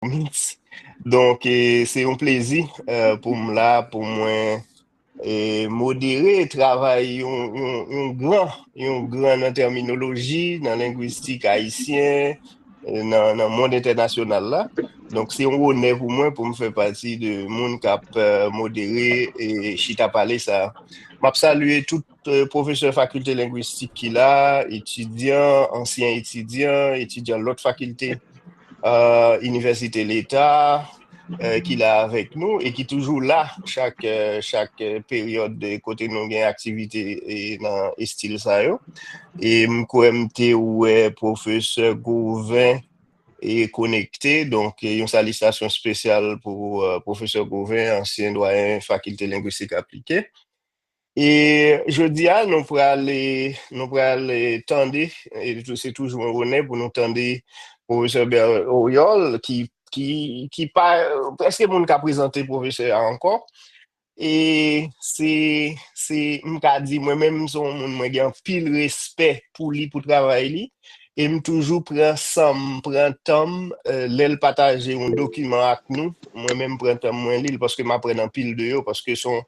Mix. Donc, c'est un plaisir pour moi, pour moi, modérer, travailler un grand en terminologie, dans la linguistique haïtienne, dans le monde international là. Donc, c'est un honneur pour moi pour me faire partie de monde qui a modéré et chita parler ça. Je salue tout professeur faculté linguistique qui là, étudiants, anciens étudiants de l'autre faculté, Université l'État, qui est avec nous et qui est toujours là chaque période de côté nous gain activité et dans et style ça yo. Et m'koemte ouais professeur Gauvin est connecté, donc une salutation spéciale pour professeur Gauvin, ancien doyen faculté linguistique appliquée. Et je dis à nous pour aller tendre, et c'est toujours un honneur pour nous tendre professeur Oriol, qui pas, presque mon cas présenté professeur encore. Et m'ka dit, moi-même, son, moi, j'ai un pile respect pour lui, pour travail lui. Et me toujours prend sam, prend temps, l'aile partager un document avec nous. Moi-même, prend temps, moi, l'île, parce que m'apprends un pile de eux, parce que son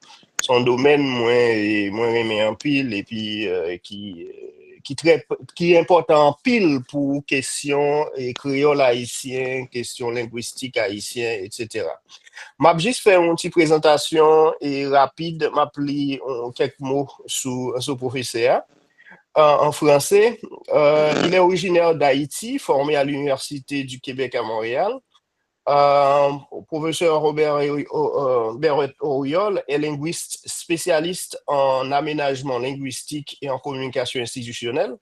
domaine, moi, aimé en pile, et puis, qui est important en pile pour question créole haïtien, question linguistique haïtien, etc. M'a juste fait une petite présentation et rapide, m'a pris quelques mots sur ce professeur. En français, il est originaire d'Haïti, formé à l'Université du Québec à Montréal. Professeur Robert Auriol est linguiste spécialiste en aménagement linguistique et en communication institutionnelle.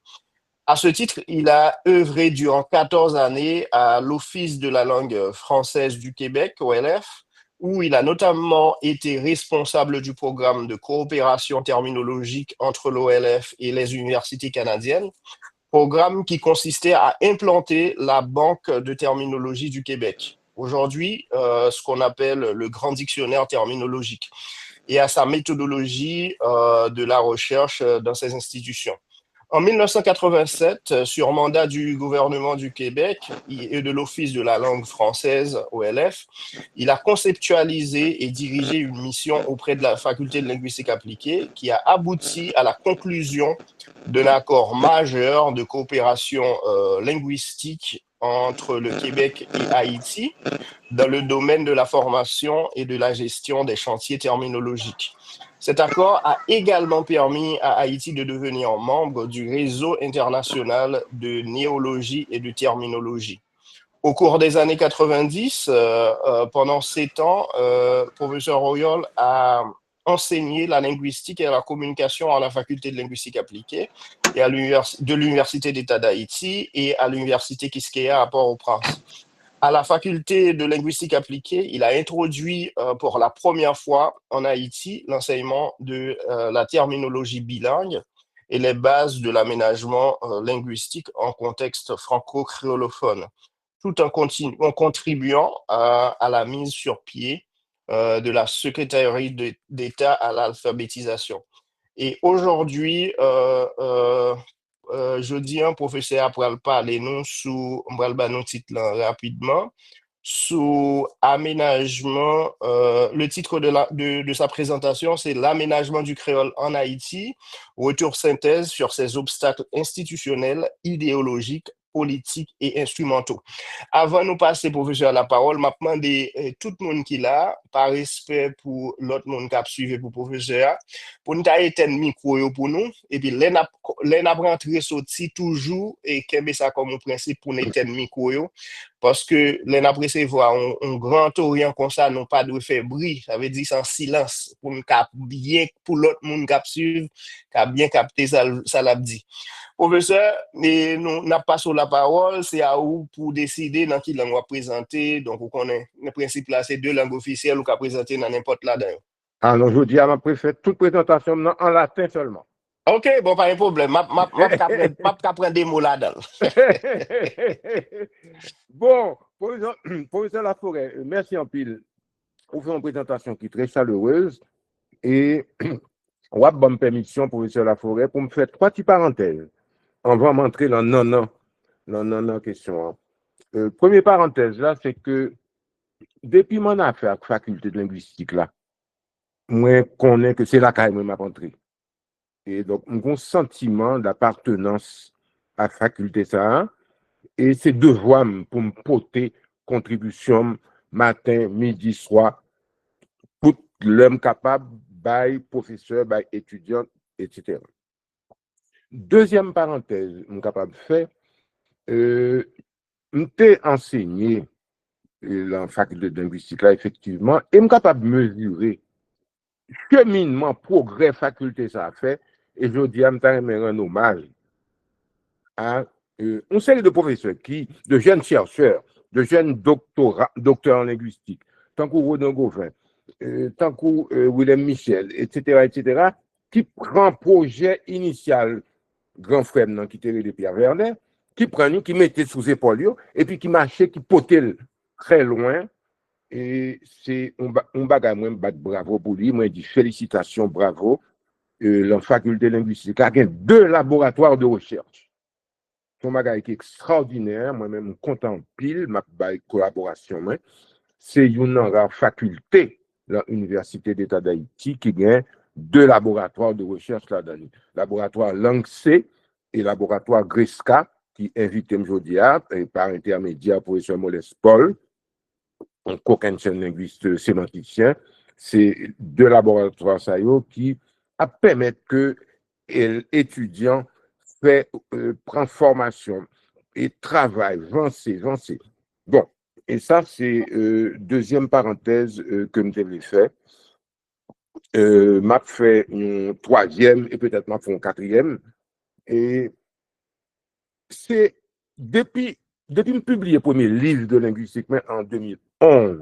À ce titre, il a œuvré durant 14 années à l'Office de la langue française du Québec, OLF, où il a notamment été responsable du programme de coopération terminologique entre l'OLF et les universités canadiennes, programme qui consistait à implanter la Banque de terminologie du Québec, aujourd'hui ce qu'on appelle le Grand Dictionnaire terminologique, et à sa méthodologie de la recherche dans ces institutions. En 1987, sur mandat du gouvernement du Québec et de l'Office de la langue française, OLF, il a conceptualisé et dirigé une mission auprès de la faculté de linguistique appliquée qui a abouti à la conclusion d'un accord majeur de coopération linguistique entre le Québec et Haïti dans le domaine de la formation et de la gestion des chantiers terminologiques. Cet accord a également permis à Haïti de devenir membre du réseau international de néologie et de terminologie. Au cours des années 90, pendant 7 ans, professeur Royol a enseigné la linguistique et la communication à la faculté de linguistique appliquée et de l'Université d'État d'Haïti et à l'Université Quisqueya à Port-au-Prince. À la faculté de linguistique appliquée, il a introduit pour la première fois en Haïti l'enseignement de la terminologie bilingue et les bases de l'aménagement linguistique en contexte franco-créolophone, tout en contribuant à la mise sur pied de la Secrétaire d'État à l'alphabétisation. Et aujourd'hui, je dis un professeur après parler nous sous un titre rapidement sous aménagement. Le titre de sa présentation, c'est l'aménagement du créole en Haïti, retour synthèse sur ses obstacles institutionnels, idéologiques, politiques et instrumentaux. Avant de nous passer, professeur, la parole, m'a demandé tout le monde qui est là, par respect pour l'autre monde qui a suivi pour professeur, pour nous éteindre le micro pour nous, et puis l'en a rentré sorti toujours, et qu'est-ce ça comme un principe pour nous éteindre le micro, parce que l'on a voir un grand orient comme ça, non pas de faire bruit, ça veut dire sans silence, pour nous bien, pour l'autre monde qui suivre, qui a bien capté ça l'a dit. Professeur, nous n'a pas sur la parole, c'est à vous pour décider dans qui langue on va présenter. Donc, vous connaissez le principe là, c'est deux langues officielles ou qu'on présenter dans n'importe là-dedans. Alors, je dis à ma préfète toute présentation en latin seulement. Ok, bon, pas de problème. Je prendre des mots là-dedans. Bon, professeur Laforêt, merci en pile pour faire une présentation qui est très chaleureuse. Et on a bonne permission, professeur Laforêt, pour me faire 3 petites parenthèses. On va m'entrer dans non question. Première parenthèse, là, c'est que depuis mon affaire faculté de linguistique là, moi connais que c'est là que moi m'a entré. Et donc un sentiment d'appartenance à la faculté ça et c'est devoir pour me porter contribution matin, midi, soir pour l'homme capable by professeur, by étudiant, etc. Deuxième parenthèse, je suis capable de faire, m'étais enseigné dans la faculté de linguistique là, effectivement, et je suis capable de mesurer cheminement, progrès, faculté ça a fait, et je dis à me rendre hommage à une série de professeurs, de jeunes chercheurs, de jeunes docteurs en linguistique, tant que Rodin Gauvin, tant que Willem Michel, etc., qui prend projet initial, grand frère qui était de Pierre Werner, qui prend, qui mettait sous épaule, et puis qui marchait, qui potait très loin. Et c'est un bagage, moi, bravo pour lui, moi, je dis félicitations, bravo. La faculté linguistique a deux laboratoires de recherche. Son bagage qui est extraordinaire, moi-même, content pile, ma collaboration, c'est une faculté, l'Université d'État d'Haïti, qui gagne deux laboratoires de recherche là-dedans. Laboratoire LANXE et laboratoire GRESCA, qui invite aujourd'hui par intermédiaire professeur Molès Paul, un co-ancien linguiste sémanticien. C'est deux laboratoires qui permettent que l'étudiant prend formation et travaille, avancer. Bon, et ça, c'est deuxième parenthèse que je devais faire. M'a fait une troisième et peut-être m'a fait une quatrième. Et c'est depuis me publier le premier livre de linguistique en 2011,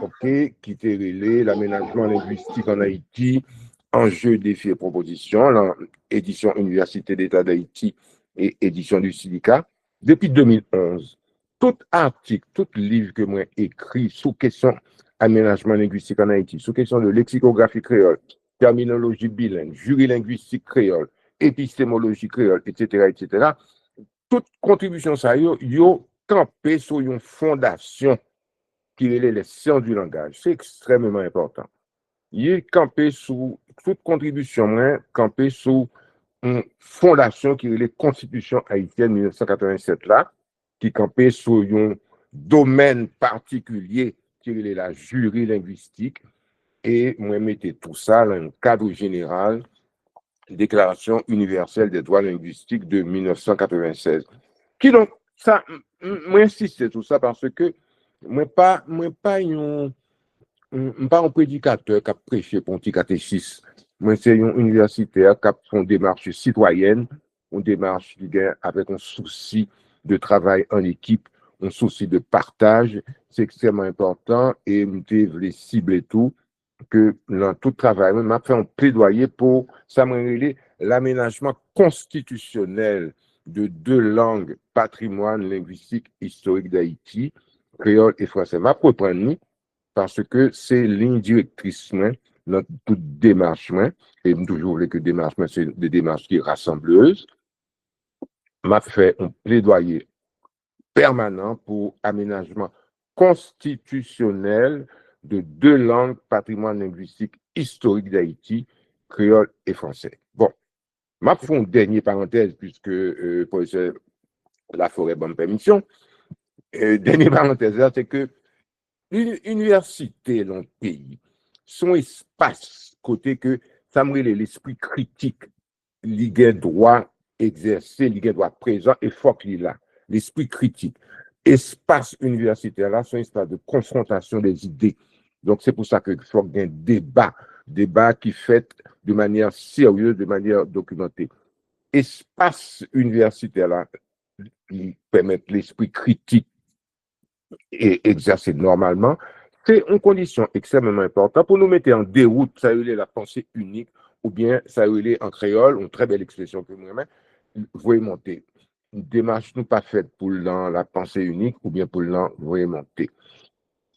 okay, qui était relé l'aménagement linguistique en Haïti, enjeux, défis et propositions, édition Université d'État d'Haïti et édition du Silica, depuis 2011. Tout article, tout livre que moi écrit sous question aménagement linguistique en Haïti, sous question de lexicographie créole, terminologie bilingue, jury linguistique créole, épistémologie créole, etc., toute contribution ça yo campé sur une fondation qui est les sciences du langage. C'est extrêmement important. Il est campé sous toute contribution, campé sous une fondation qui est la Constitution haïtienne 1987 là, qui campé sur un domaine particulier qui est la jury linguistique. Et moi, mettez tout ça dans un cadre général, Déclaration universelle des droits linguistiques de 1996. Qui donc, ça, moi, insiste tout ça parce que moi, pas un prédicateur qui a prêché pour un petit catéchisme. Moi, c'est un universitaire qui a fait une démarche citoyenne, une démarche qui vient avec un souci de travail en équipe, un souci de partage. C'est extrêmement important et je voulais cibler tout, que dans tout travail, m'a fait un plaidoyer pour ça l'aménagement constitutionnel de deux langues, patrimoine linguistique historique d'Haïti, créole et français. M'a reprendre parce que c'est ligne directrice dans toute démarche, et toujours que démarche, c'est des démarches qui rassembleuses, m'a fait un plaidoyer permanent pour aménagement constitutionnel de deux langues, patrimoine linguistique historique d'Haïti, créole et français. Bon, m'a fait une dernière parenthèse, puisque professeur Laforêt bonne permission. Dernière parenthèse, c'est que l'université dans le pays, son espace, côté que ça me l'esprit critique, l'idée droit exercer, l'idée droit présent, et faut qu'il là, l'esprit critique. Espace universitaire là, c'est un espace de confrontation des idées. Donc c'est pour ça qu'il faut qu'il y ait un débat qui fait de manière sérieuse, de manière documentée. Espace universitaire là, qui permet l'esprit critique et exercer normalement, c'est une condition extrêmement importante pour nous mettre en déroute, ça veut dire la pensée unique, ou bien ça veut dire en créole, une très belle expression que moi-même, vous voyez monter. Une démarche nous pas faite pour la pensée unique, ou bien pour vous voyez monter.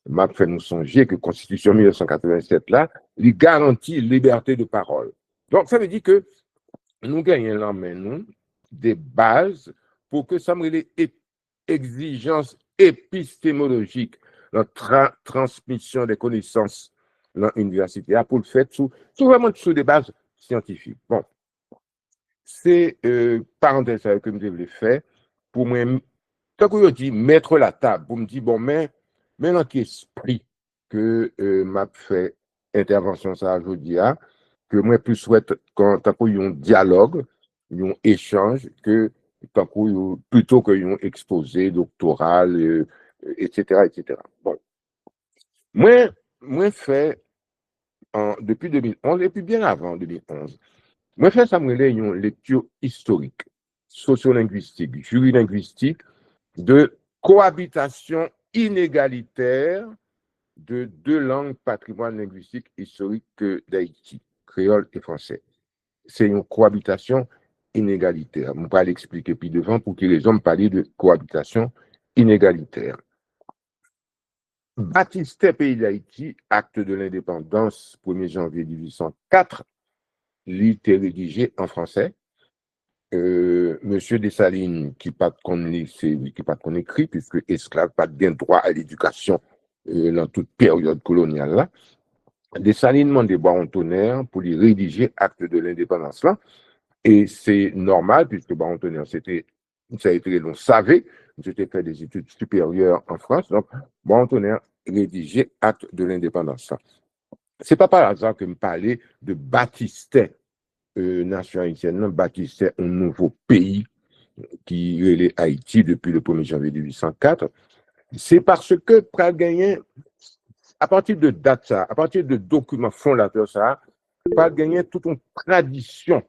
M'a fait nous songer que la Constitution 1987 là, il garantit liberté de parole. Donc ça veut dire que nous gagnons là maintenant des bases pour que ça me les exigences épistémologiques la transmission des connaissances dans l'université pour le faire vraiment sous des bases scientifiques. Bon, c'est parenthèse que je voulais faire pour moi, tant que je dis mettre la table, pour me dire, bon, mais dans quel esprit que m'a fait intervention ça aujourd'hui, que moi plus souhaite quand tant qu'il y a un dialogue, un échange, que tant qu'il plutôt que un exposé doctoral, etc., etc. Bon, moi fait depuis 2011 et puis bien avant 2011, moi fait ça me une lecture historique, sociolinguistique, jurilinguistique de cohabitation inégalitaire de deux langues patrimoine linguistique historique d'Haïti, créole et français. C'est une cohabitation inégalitaire. Je ne vais pas l'expliquer plus devant pour que les hommes parlent de cohabitation inégalitaire. Baptiste pays d'Haïti, acte de l'indépendance, 1er janvier 1804, était rédigé en français. Monsieur Dessalines, qui pas qu'on écrit, puisque esclave pas bien droit à l'éducation dans toute période coloniale là. Dessalines demandé Baron Tonnerre pour lui rédiger acte de l'indépendance là, et c'est normal puisque Baron Tonnerre ça a été l'on savait, j'étais fait des études supérieures en France, donc Baron Tonnerre rédigeait acte de l'indépendance là. C'est pas par hasard que me parlais de Baptistin. Nation haïtienne bâtissait un nouveau pays qui est Haïti depuis le 1er janvier 1804. C'est parce que pral gagner, à partir de date ça, à partir de documents fondateurs ça, pral gagner toute une tradition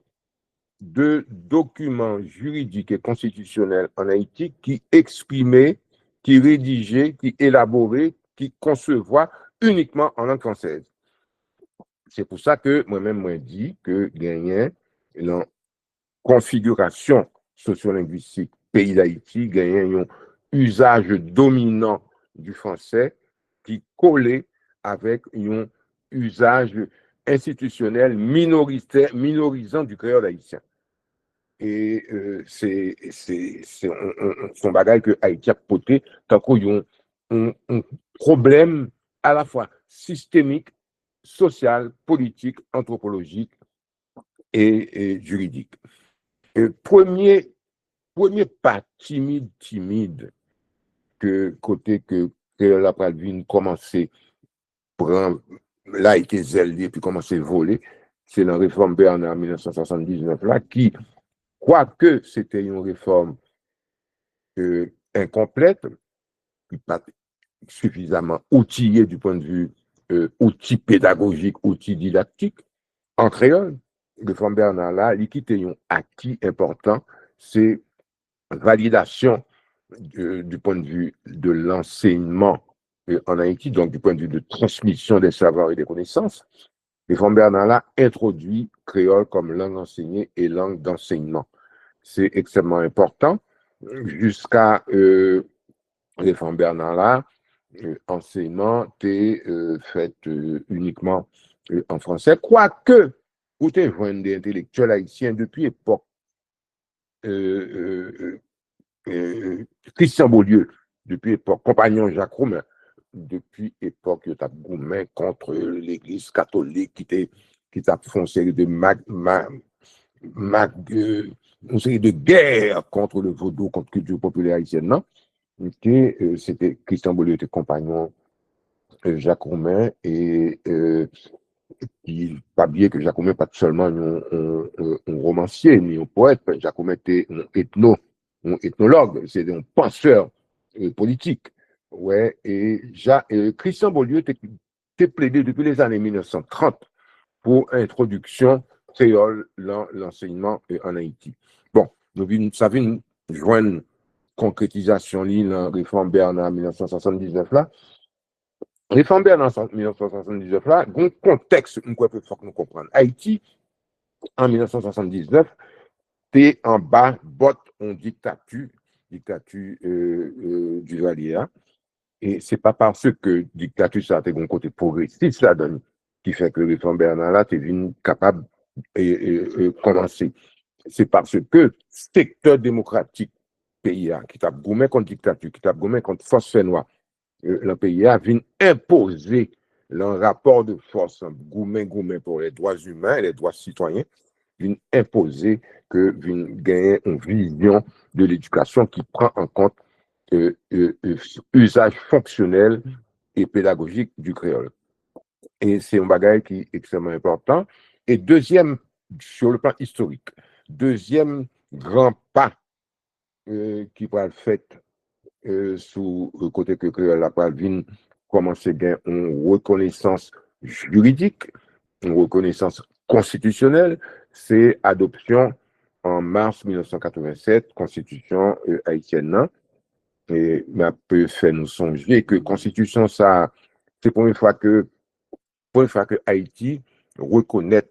de documents juridiques et constitutionnels en Haïti qui exprimaient, qui rédigeaient, qui élaboraient, qui concevaient uniquement en langue française. C'est pour ça que moi-même, moi dit que gagner la configuration sociolinguistique pays d'Haïti, gagner un usage dominant du français qui collait avec un usage institutionnel minorisant du créole haïtien. Et c'est son bagage que Haïti a porté tant qu'il y a un problème à la fois systémique, social, politique, anthropologique et juridique. Premier pas timide que côté que la Pradvine commençait prendre, là, a été zélé, puis commençait à voler, c'est la réforme Bernard en 1979 là, qui, quoique c'était une réforme incomplète, qui pas suffisamment outillée du point de vue outil pédagogique, outil didactique, en créole, réforme Bernard là, il quitte un acquis important, c'est validation du point de vue de l'enseignement en Haïti, donc du point de vue de transmission des savoirs et des connaissances. Réforme Bernard là introduit créole comme langue enseignée et langue d'enseignement. C'est extrêmement important. Jusqu'à réforme Bernard là, enseignement est fait uniquement en français, quoique vous avez joint des intellectuels haïtiens depuis l'époque Christian Beaulieu, depuis l'époque compagnon Jacques Roumain, depuis l'époque de Roumain contre l'Église catholique qui t'a fait une série de guerre contre le vaudou, contre la culture populaire haïtienne, non? C'était Christian Beaulieu, était compagnon Jacques Roumain, et il pas bien que Jacques Roumain pas seulement un romancier ni un poète, Jacques Roumain était un ethnologue, c'est un penseur politique. Ouais, et Christian Beaulieu était plaidé depuis les années 1930 pour introduction créole dans l'enseignement en Haïti. Bon, nous savons joindre concrétisation dans la réforme Bernard en 1979 là. Réforme Bernard en 1979 là, un contexte qu'on peut nous comprendre. Haïti, en 1979, t'es en bas, botte en dictature du Valier. Et c'est pas parce que dictature ça a un côté progressiste ça donne qui fait que réforme Bernard là t'es venu capable de commencer. C'est parce que secteur démocratique pays qui t'a gommé contre dictature, qui t'a gommé contre force noire, le pays a vient imposer le rapport de force gourmet pour les droits humains et les droits citoyens, vient imposer que vient gagner une vision de l'éducation qui prend en compte usage fonctionnel et pédagogique du créole. Et c'est un bagage qui est extrêmement important. Et deuxième, sur le plan historique, deuxième grand pas qui va être fait sous le côté que créole la Palvine commence à gagner une reconnaissance juridique, une reconnaissance constitutionnelle, c'est adoption en mars 1987, constitution haïtienne. Et m'a peut faire nous songer que constitution ça, c'est la première fois que Haïti reconnaît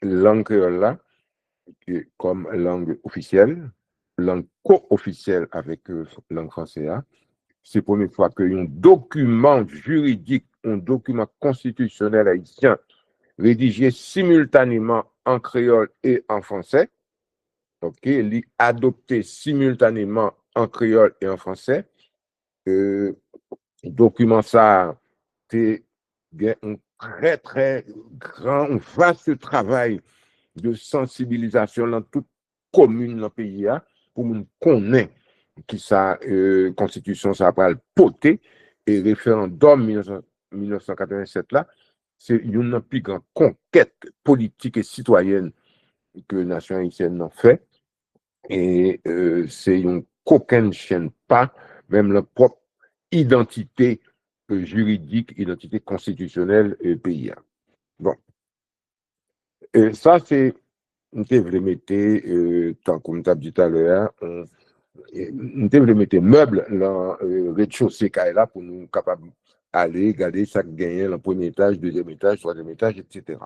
langue créole là comme langue officielle, langue co-officielle avec langue française. C'est la première fois qu'un document juridique, un document constitutionnel haïtien rédigé simultanément en créole et en français, ok, adopté simultanément en créole et en français. Document ça, c'est un très, très grand, vaste travail de sensibilisation dans toute commune dans le pays pour nous connaître qui sa constitution ça va le poter et référendum 1987 là, c'est une plus grande conquête politique et citoyenne que la nation haïtienne a fait. Et c'est une qu'aucun chaîne pas, même la propre identité juridique, identité constitutionnelle pays. Bon. Et ça, c'est, on devrait mettre, tant comme tu as dit tout à l'heure, on devrait mettre meubles dans le rez-de-chaussée là pour nous capables d'aller regarder ça gagner le premier étage, deuxième étage, troisième étage, etc.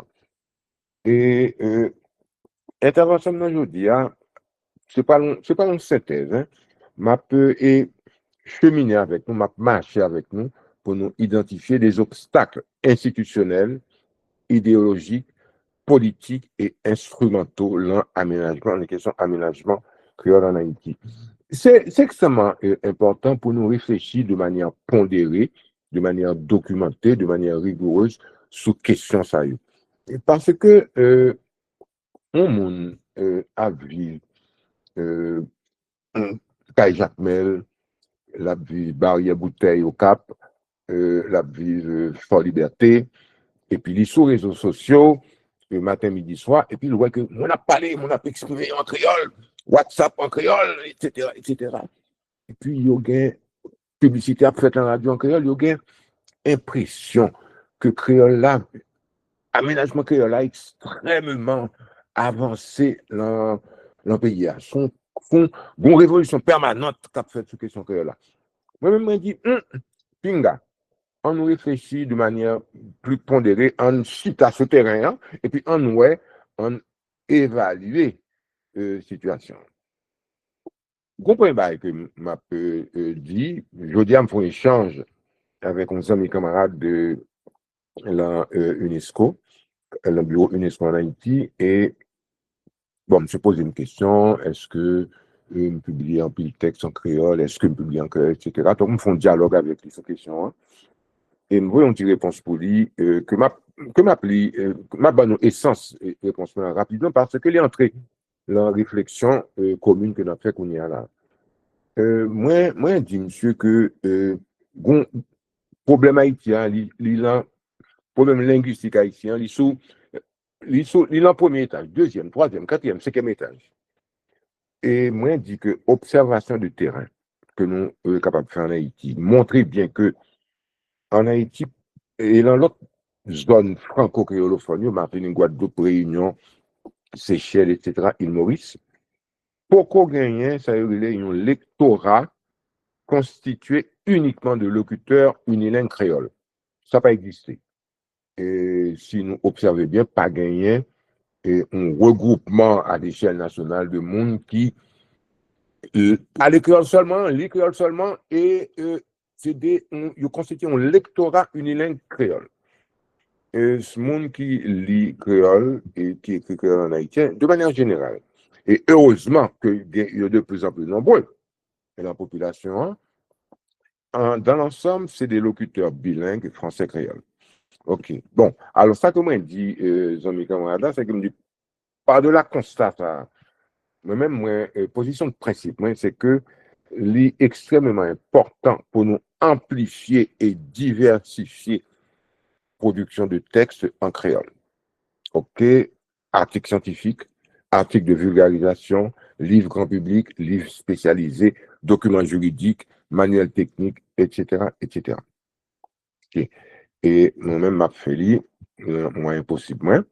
Et intervention d'aujourd'hui, c'est pas une synthèse, hein. M'a peu et cheminer avec nous, m'a marcher avec nous pour nous identifier des obstacles institutionnels, idéologiques, politiques et instrumentaux dans l'aménagement, les questions d'aménagement créole en Haïti. C'est extrêmement important pour nous réfléchir de manière pondérée, de manière documentée, de manière rigoureuse sur questions sérieuses. Parce que on monde a vu Kai Jacmel, la vie Barrière Bouteille au Cap, la vie Fort Liberté, et puis les sous réseaux sociaux, le matin, midi, soir, et puis il voit que on a parlé, on a exprimé en créole, WhatsApp en créole, etc., etc. Et puis il y a une publicité à faire en radio en créole, il y a une impression que créole là, aménagement créole là, extrêmement avancé dans le pays. Son une révolution permanente qu'a fait sur question créole là. Moi-même, je dis, pinga, on nous réfléchit de manière plus pondérée, on cite à ce terrain, et puis on évalue la situation. Vous comprenez que m'a dit, je dis à me faire un échange avec un ami camarade de la UNESCO, le bureau UNESCO en Haïti, et bon, je me suis posé une question, est-ce que me publier un pile texte en créole, est-ce que me publier en créole, etc. Donc, on fait un dialogue avec lui sur question. Hein. Et me voyons une réponse pour lui, que ma bonne essence réponse rapidement, parce qu'elle est entrée dans la réflexion commune que nous avons fait qu'on y a là. Moi, je dis, monsieur, que bon, problème haïtien, problème linguistique haïtien, il est en premier étage, deuxième, troisième, quatrième, cinquième étage. Et moi, je dis que observation de terrain que nous sommes capables de faire en Haïti, montrer bien que en Haïti et dans l'autre zone franco-créolophone, Martinique, Guadeloupe, Réunion, Seychelles, etc., île Maurice, pour qu'on gagne, ça veut dire un lectorat constitué uniquement de locuteurs unilingues créoles. Ça n'a pas existé. Et si nous observons bien, pas gagné un regroupement à l'échelle nationale de monde qui à l'école seulement, et ils constituent un lectorat unilingue créole. Et ce monde qui lit créole et qui écrit créole en haïtien, de manière générale. Et heureusement qu'il y a de plus en plus nombreux dans la population, dans l'ensemble, c'est des locuteurs bilingues français-créole. OK. Bon, alors ça que moi dit, Jean-Mi Camarada, c'est que me dit, par de la constat, moi-même, position de principe, moi, c'est que c'est extrêmement important pour nous amplifier et diversifier production de textes en créole. OK? Articles scientifiques, articles de vulgarisation, livres grand public, livres spécialisés, documents juridiques, manuels techniques, etc., etc. OK. Et moi-même, m'a fait lire, moi, impossible, moi,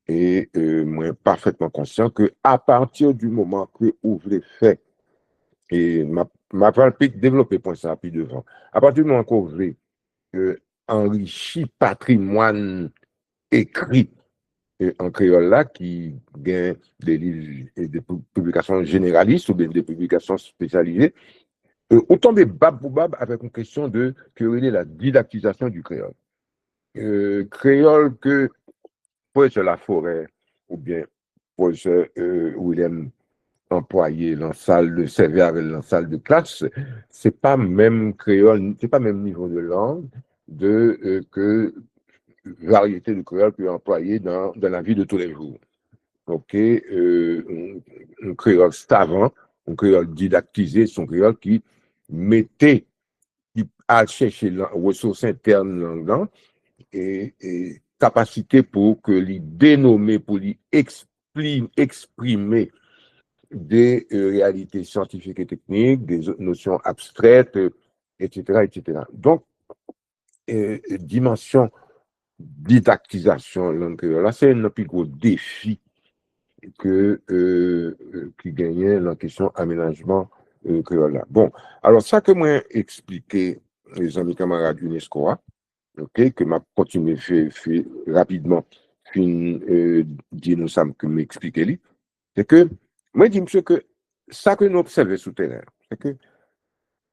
et moi, parfaitement conscient que à partir du moment que vous fait, et m'a pas développé point ça puis devant, à partir du moment qu'on veut enrichi patrimoine écrit en créole là, qui gagne des livres et des publications généralistes ou bien des publications spécialisées, autant de bab pour bab avec une question de que est la didactisation du créole. Créole que professeur Laforêt ou bien professeur William employé dans salle de servir avec la salle de classe, c'est pas même créole, c'est pas même niveau de langue que variété de créole que employé dans la vie de tous les jours. OK, un créole savant, un créole didactisé, son créole qui mettait, qui a cherché la ressource interne là et capacité pour que les dénommer, pour les exprimer des réalités scientifiques et techniques, des notions abstraites, etc., etc. Donc, dimension didactisation langue créole, là, c'est un plus gros défi que qui gagnait la question aménagement créole là. Bon, alors ça que moi expliqué les amis camarades UNESCO, ok, que m'a continué fait rapidement, fin dire ça que m'expliquer lui, c'est que moi dis monsieur que ça que nous observons sous terrain, c'est que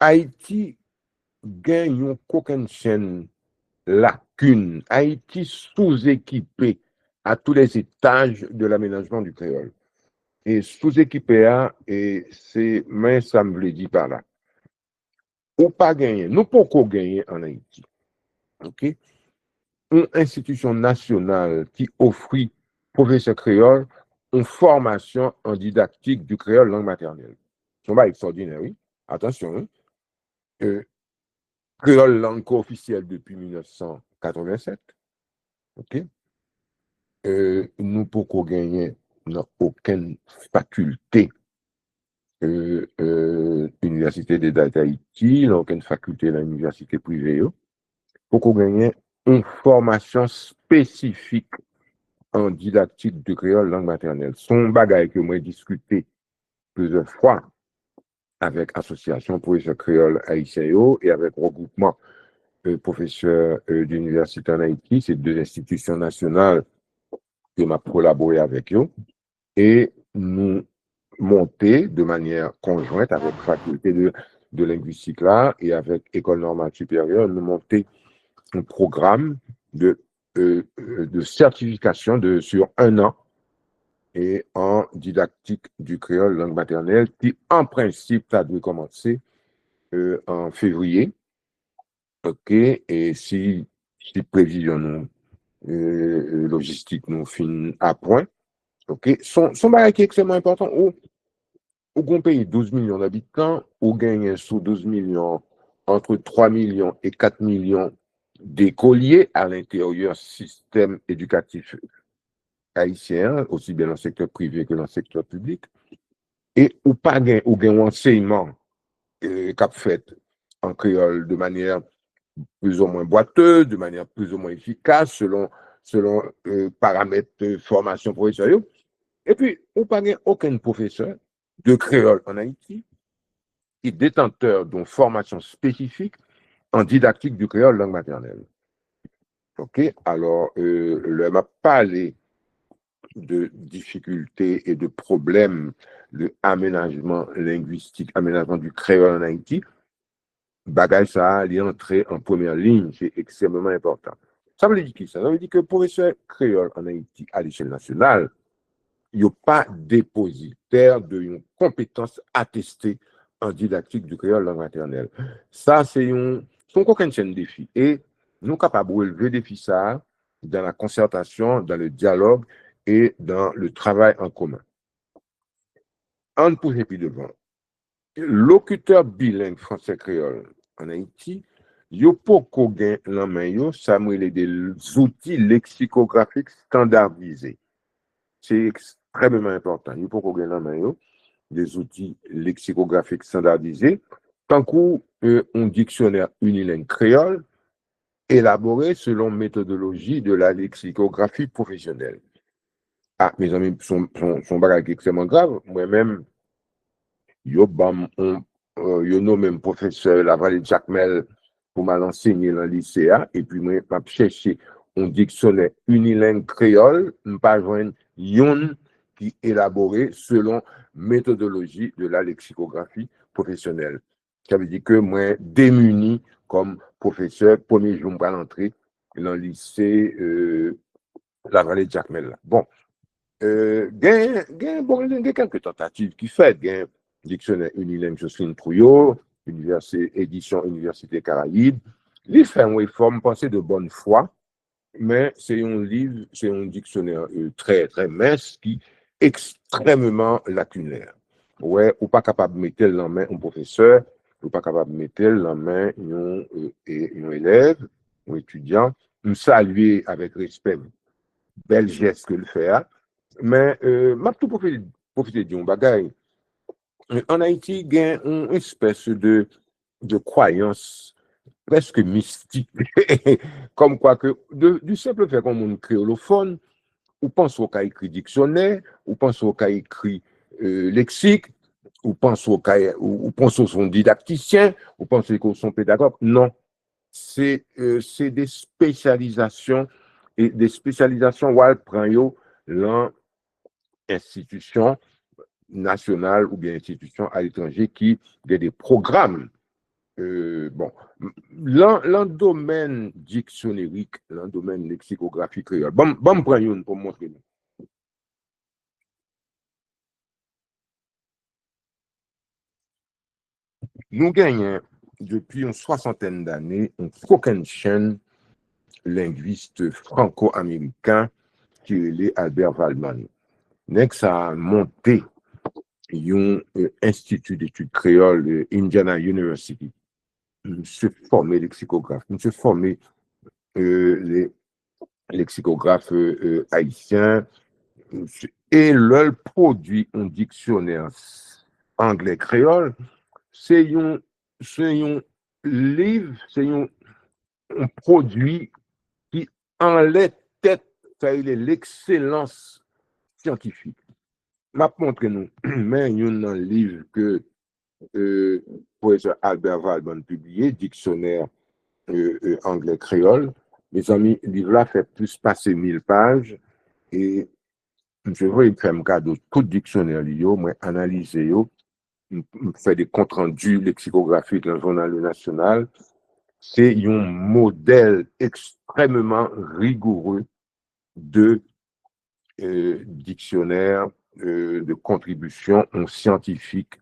Haïti gagne une aucune chaîne lacune, Haïti sous-équipé à tous les étages de l'aménagement du créole. Et sous-équipé, et c'est, mais ça me le dit par là. Ou pas gagner, nous pas gagner en Haïti. OK? Une institution nationale qui offre professeur créole une formation en didactique du créole langue maternelle. C'est pas extraordinaire, oui. Attention, hein? Créole langue officielle depuis 1987. OK? Nous pouvons gagner dans aucune faculté Université d'Haïti, dans aucune faculté de l'université privée, pour gagner une formation spécifique en didactique de créole langue maternelle. Son bagage que moi discuté plusieurs fois avec Association professeurs créole haïtien et avec regroupement professeurs d'université en Haïti, c'est deux institutions nationales que m'a collaboré avec eux et nous monter de manière conjointe avec faculté de linguistique là et avec école normale supérieure, nous monter un programme de certification sur 1 an et en didactique du créole langue maternelle qui en principe ça doit commencer en février. OK, et si prévision nous logistique nous fin à point. OK, son bagage qui est extrêmement important. Au pays 12 millions d'habitants, ou gagne sous 12 millions, entre 3 millions et 4 millions d'écoliers à l'intérieur du système éducatif haïtien, aussi bien dans le secteur privé que dans le secteur public, et ou pas gain, ou gain enseignement qu'a fait en créole de manière plus ou moins boiteuse, de manière plus ou moins efficace, selon paramètres de formation professionnelle. Et puis, ou pas gain aucun professeur de créole en Haïti qui est détenteur d'une formation spécifique en didactique du créole langue maternelle. OK? Alors, le m'a parlé de difficultés et de problèmes de aménagement linguistique, aménagement du créole en Haïti. Bagage ça, il est entré en première ligne, c'est extrêmement important. Ça veut dire qui ça? Ça veut dire que le professeur créole en Haïti à l'échelle nationale, il n'y a pas dépositaire d'une compétence attestée en didactique du créole langue maternelle. Ça, c'est aucun défi. Et nous sommes capables de relever des défis ça dans la concertation, dans le dialogue et dans le travail en commun. En pousse puis devant. Locuteur bilingue français-créole en Haïti, yo poko gen lan men yo, ça m'rele des outils lexicographiques standardisés. C'est extrêmement important. Yo poko gen lan men yo, des outils lexicographiques standardisés, tant un dictionnaire unilingue créole élaboré selon méthodologie de la lexicographie professionnelle. Ah, mes amis, son bagage extrêmement grave. Moi-même, yo nommé un professeur la vallée de Jacmel pour m'enseigner dans le lycée, et puis moi, je cherché un dictionnaire unilingue créole, je pas joindre yon qui élaboré selon méthodologie de la lexicographie professionnelle. Ça veut dire que moi, démuni comme professeur, premier jour, je l'entrée dans le lycée la vallée de Jacmel. Bon, gen quelques tentatives qui fait, gen dictionnaire unilingue Jocelyne Trouillot, édition Université Caraïbe. Il fait une réforme pensée de bonne foi, mais c'est un livre, c'est un dictionnaire très, très mince qui est extrêmement lacunaire. Ouais, ou pas capable de mettre la main un professeur, ou pas capable de mettre la main un élève, un étudiant, nous saluer avec respect, bel geste que le fait, mais m'a tout profiter d'un bagage. En Haïti, il y a une espèce de croyance presque mystique, comme quoi que du simple fait qu'on est créolophone, ou pense au cas écrit dictionnaire, ou pense au cas écrit lexique, ou pense au cas, ou pense au son didacticien, ou pense au son pédagogue. Non, c'est des spécialisations et des spécialisations où elle prend l'institution nationale ou bien institution à l'étranger qui a des programmes. Bon, dans domaine dictionnérique, dans domaine lexicographique créole. Bon, prends une pour montrer. Nous gagnons depuis une soixantaine d'années un Cockenchen linguiste franco-américain qui est Albert Waldman. Next a monté un institut d'études créoles Indiana University. Se formé lexicographe, se formé les lexicographes haïtiens et leur produit un dictionnaire anglais créole, c'est un livre, c'est un produit qui enlève tête, ça est l'excellence scientifique. M'a montré nous, mais il y a un livre que professeur Albert Waldman publié, dictionnaire anglais créole. Mes amis, le livre-là fait plus passer 1000 pages et je vais faire un cadeau tout dictionnaire, moi, analyser, faire des comptes rendus lexicographiques dans le journal national. C'est un modèle extrêmement rigoureux de dictionnaire de contribution en scientifique,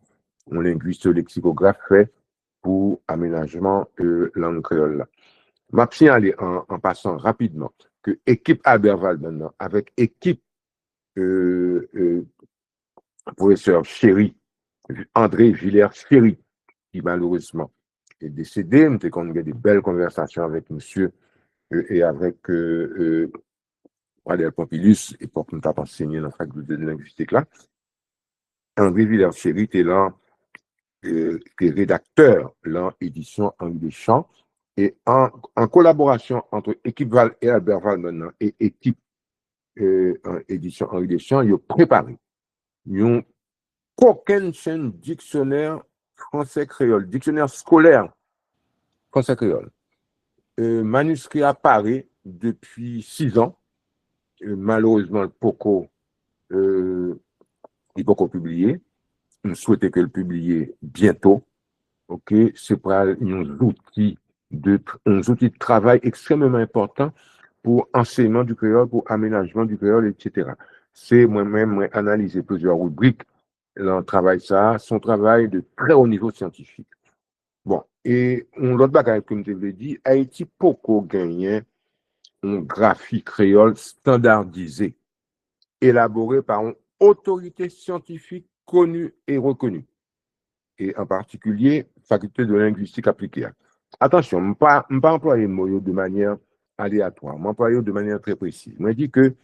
en linguiste lexicographe fait pour aménagement langue créole. Ma aller en passant rapidement que équipe Albert Waldman avec équipe professeur Chéri, André Villers-Chéri, qui malheureusement est décédé, nous avons eu des belles conversations avec monsieur et avec Adèle Pompilus, et pour que nous avons enseigné dans la faculté de linguistique là. André Villers-Chéri était là, rédacteur là, édition Henri Deschamps, et en collaboration entre équipe Val et Albert Waldman et équipe édition Henri Deschamps, ils ont préparé un Cockenchen dictionnaire français-créole, dictionnaire scolaire français-créole. Manuscrit apparaît depuis 6 ans. Malheureusement, il n'est pas publié. On souhaitait que le publier bientôt. Ok, c'est pour un outil de travail extrêmement important pour enseignement du créole, pour aménagement du créole, etc. C'est moi-même analyser plusieurs rubriques son travail de très haut niveau scientifique. Bon, et l'autre bagage, comme je l'ai dit, Haïti beaucoup gagné un graphique créole standardisé, élaboré par une autorité scientifique connue et reconnue, et en particulier, faculté de linguistique appliquée. Attention, je ne vais pas employer le mot de manière aléatoire, je vais employer de manière très précise. Je dis que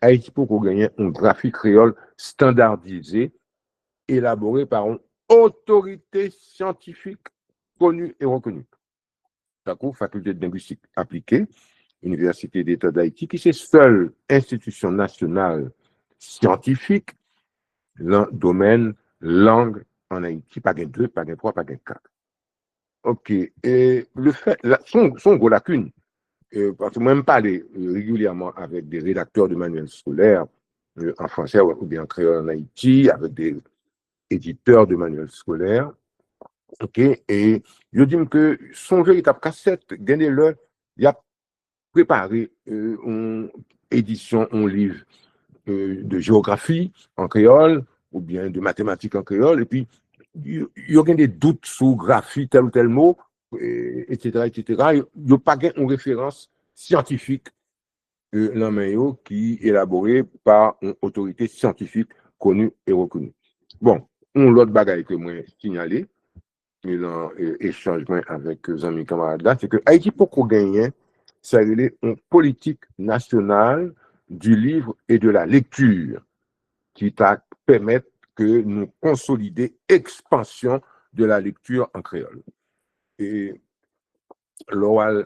Haïti beaucoup gagné un graphique créole standardisé, élaboré par une autorité scientifique connue et reconnue. D'accord, faculté de linguistique appliquée, Université d'État d'Haïti, qui est seule institution nationale scientifique dans le domaine langue en Haïti, pas gain 2, pas gain 3, pas gain 4. OK. Et le fait, son gros lacune, parce que moi, je parle régulièrement avec des rédacteurs de manuels scolaires en français ou bien en créole en Haïti, avec des éditeurs de manuels scolaires. OK. Et je dis que son véritable cassette, gagnez-le, il a préparé une édition, un livre de géographie en créole ou bien de mathématiques en créole, et puis il y a des doutes sur graphie, tel ou tel mot, etc., etc. Il n'y a pas une référence scientifique qui est élaborée par une autorité scientifique connue et reconnue. Bon, l'autre bagaille que moi signalé, dans échange avec les amis camarades là, c'est que Haïti pour gagner, ça une politique nationale du livre et de la lecture qui permettent que nous consolider expansion de la lecture en créole. Et l'oral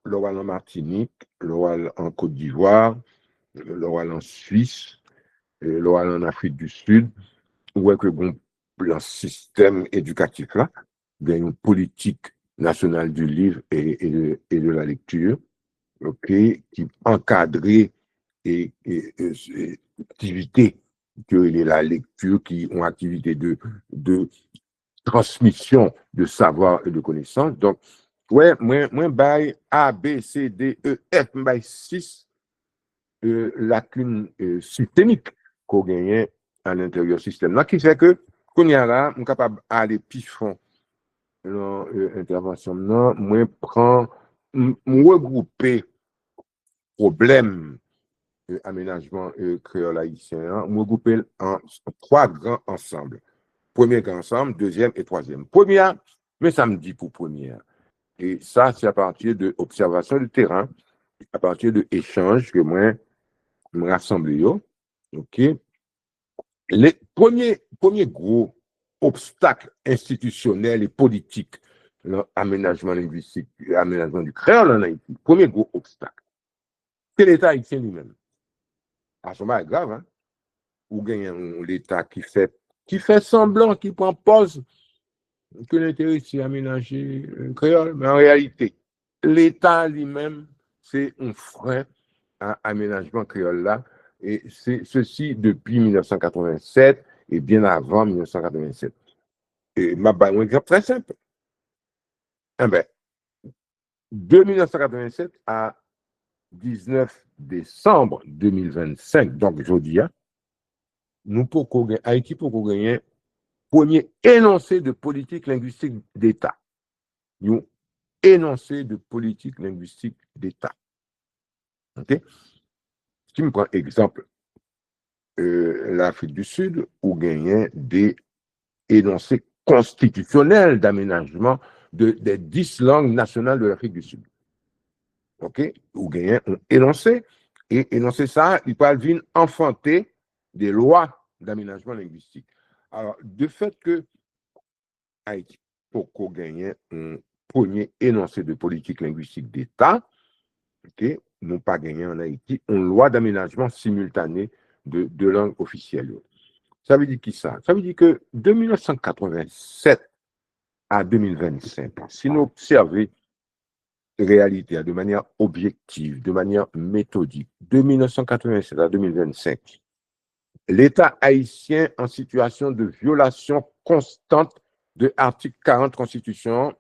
en Martinique, l'oral en Côte d'Ivoire, l'oral en Suisse, l'oral en Afrique du Sud, où est que bon plan système éducatif là, il y a une politique nationale du livre et de la lecture, okay, qui encadré et activité que la lecture, qui ont activité de transmission de savoir et de connaissances. Donc, ouais, moi, bail A, B, C, D, E, F, bail 6 lacunes systémiques qu'on gagne à l'intérieur du système. Là, qui fait que, qu'on y a là, on est capable d'aller pifon dans l'intervention. Non, moi, prends, regrouper problème aménagement créole haïtien, regroupé en 3 grands ensembles. Premier grand ensemble, deuxième et troisième. Première, mais ça me dit pour première. Et ça, c'est à partir de observation du terrain, à partir de échanges que moi, je me rassemble. OK? Les premiers gros obstacles institutionnels et politiques dans l'aménagement linguistique, l'aménagement du créole en Haïti, premier gros obstacle, c'est l'État haïtien lui-même. À ce moment grave, hein? Ou gagne l'État qui fait semblant, qui prend pause que l'intérêt c'est aménager créole, mais en réalité, l'État lui-même, c'est un frein à aménagement créole là, et c'est ceci depuis 1987 et bien avant 1987. Et ma balle, un exemple très simple. Eh bien, de 1987 à 19 décembre 2025, donc aujourd'hui, nous pouvons gagner, Haïti pour gagner premier énoncé de politique linguistique d'État. Nous énoncé de politique linguistique d'État. OK? Si je prends exemple, l'Afrique du Sud, où gagnait des énoncés constitutionnels d'aménagement des 10 langues nationales de l'Afrique du Sud. OK? Où gagnait un énoncé, et énoncé ça, il peut venir enfanter des lois d'aménagement linguistique. Alors, de fait que Haïti, pour qu'on gagne un premier énoncé de politique linguistique d'État, OK, n'ont pas gagné en Haïti une loi d'aménagement simultané de langue officielle. Ça veut dire qui ça? Ça veut dire que de 1987 à 2025, si nous observons la réalité de manière objective, de manière méthodique, de 1987 à 2025, l'État haïtien en situation de violation constante de l'article 40 Constitution,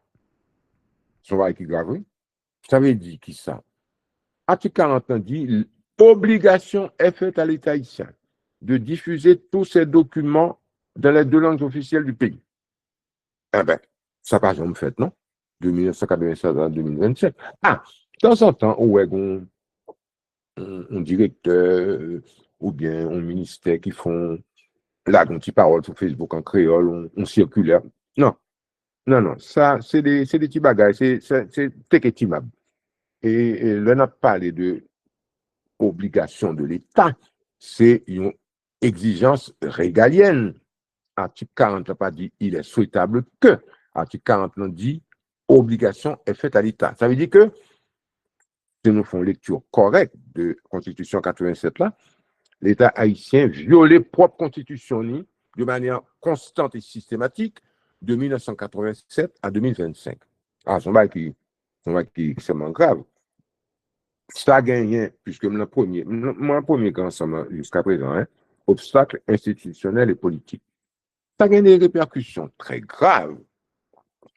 ça va être grave, ça veut dire qui ça? Article 40 dit obligation est faite à l'État haïtien de diffuser tous ces documents dans les 2 langues officielles du pays. Eh bien, ça n'a pas jamais fait, non? De 1987 à 2027. Ah, de temps en temps, ouais, un directeur ou bien un ministère qui font là, une petite parole sur Facebook en créole, on circulaire. Non, non, ça, c'est des petits bagages, c'est tékétimable. Et là, on a parlé de obligation de l'État, c'est une exigence régalienne. Article 40 n'a pas dit il est souhaitable que. Article 40 n'a dit obligation est faite à l'État. Ça veut dire que si nous faisons lecture correcte de Constitution 87 là, l'État haïtien violait propre Constitution de manière constante et systématique de 1987 à 2025. Ah, c'est un qui est extrêmement grave. Ça a gagné, puisque mon premier grand ensemble jusqu'à présent, obstacle institutionnel et politique. Ça a gagné des répercussions très graves.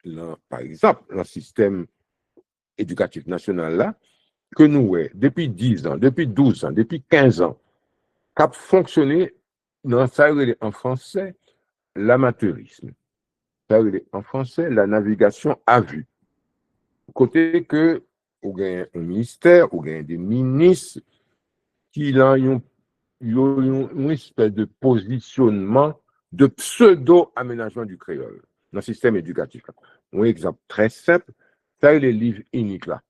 Là, par exemple, dans le système éducatif national là, que nous, depuis 10 ans, depuis 12 ans, depuis 15 ans, a fonctionné dans ça en français l'amateurisme. Ça en français la navigation à vue. Côté que ou gagne un ministère, ou gagne des ministres qui ont une espèce de positionnement de pseudo-aménagement du créole dans le système éducatif. Un exemple très simple, ça est les livres uniques là.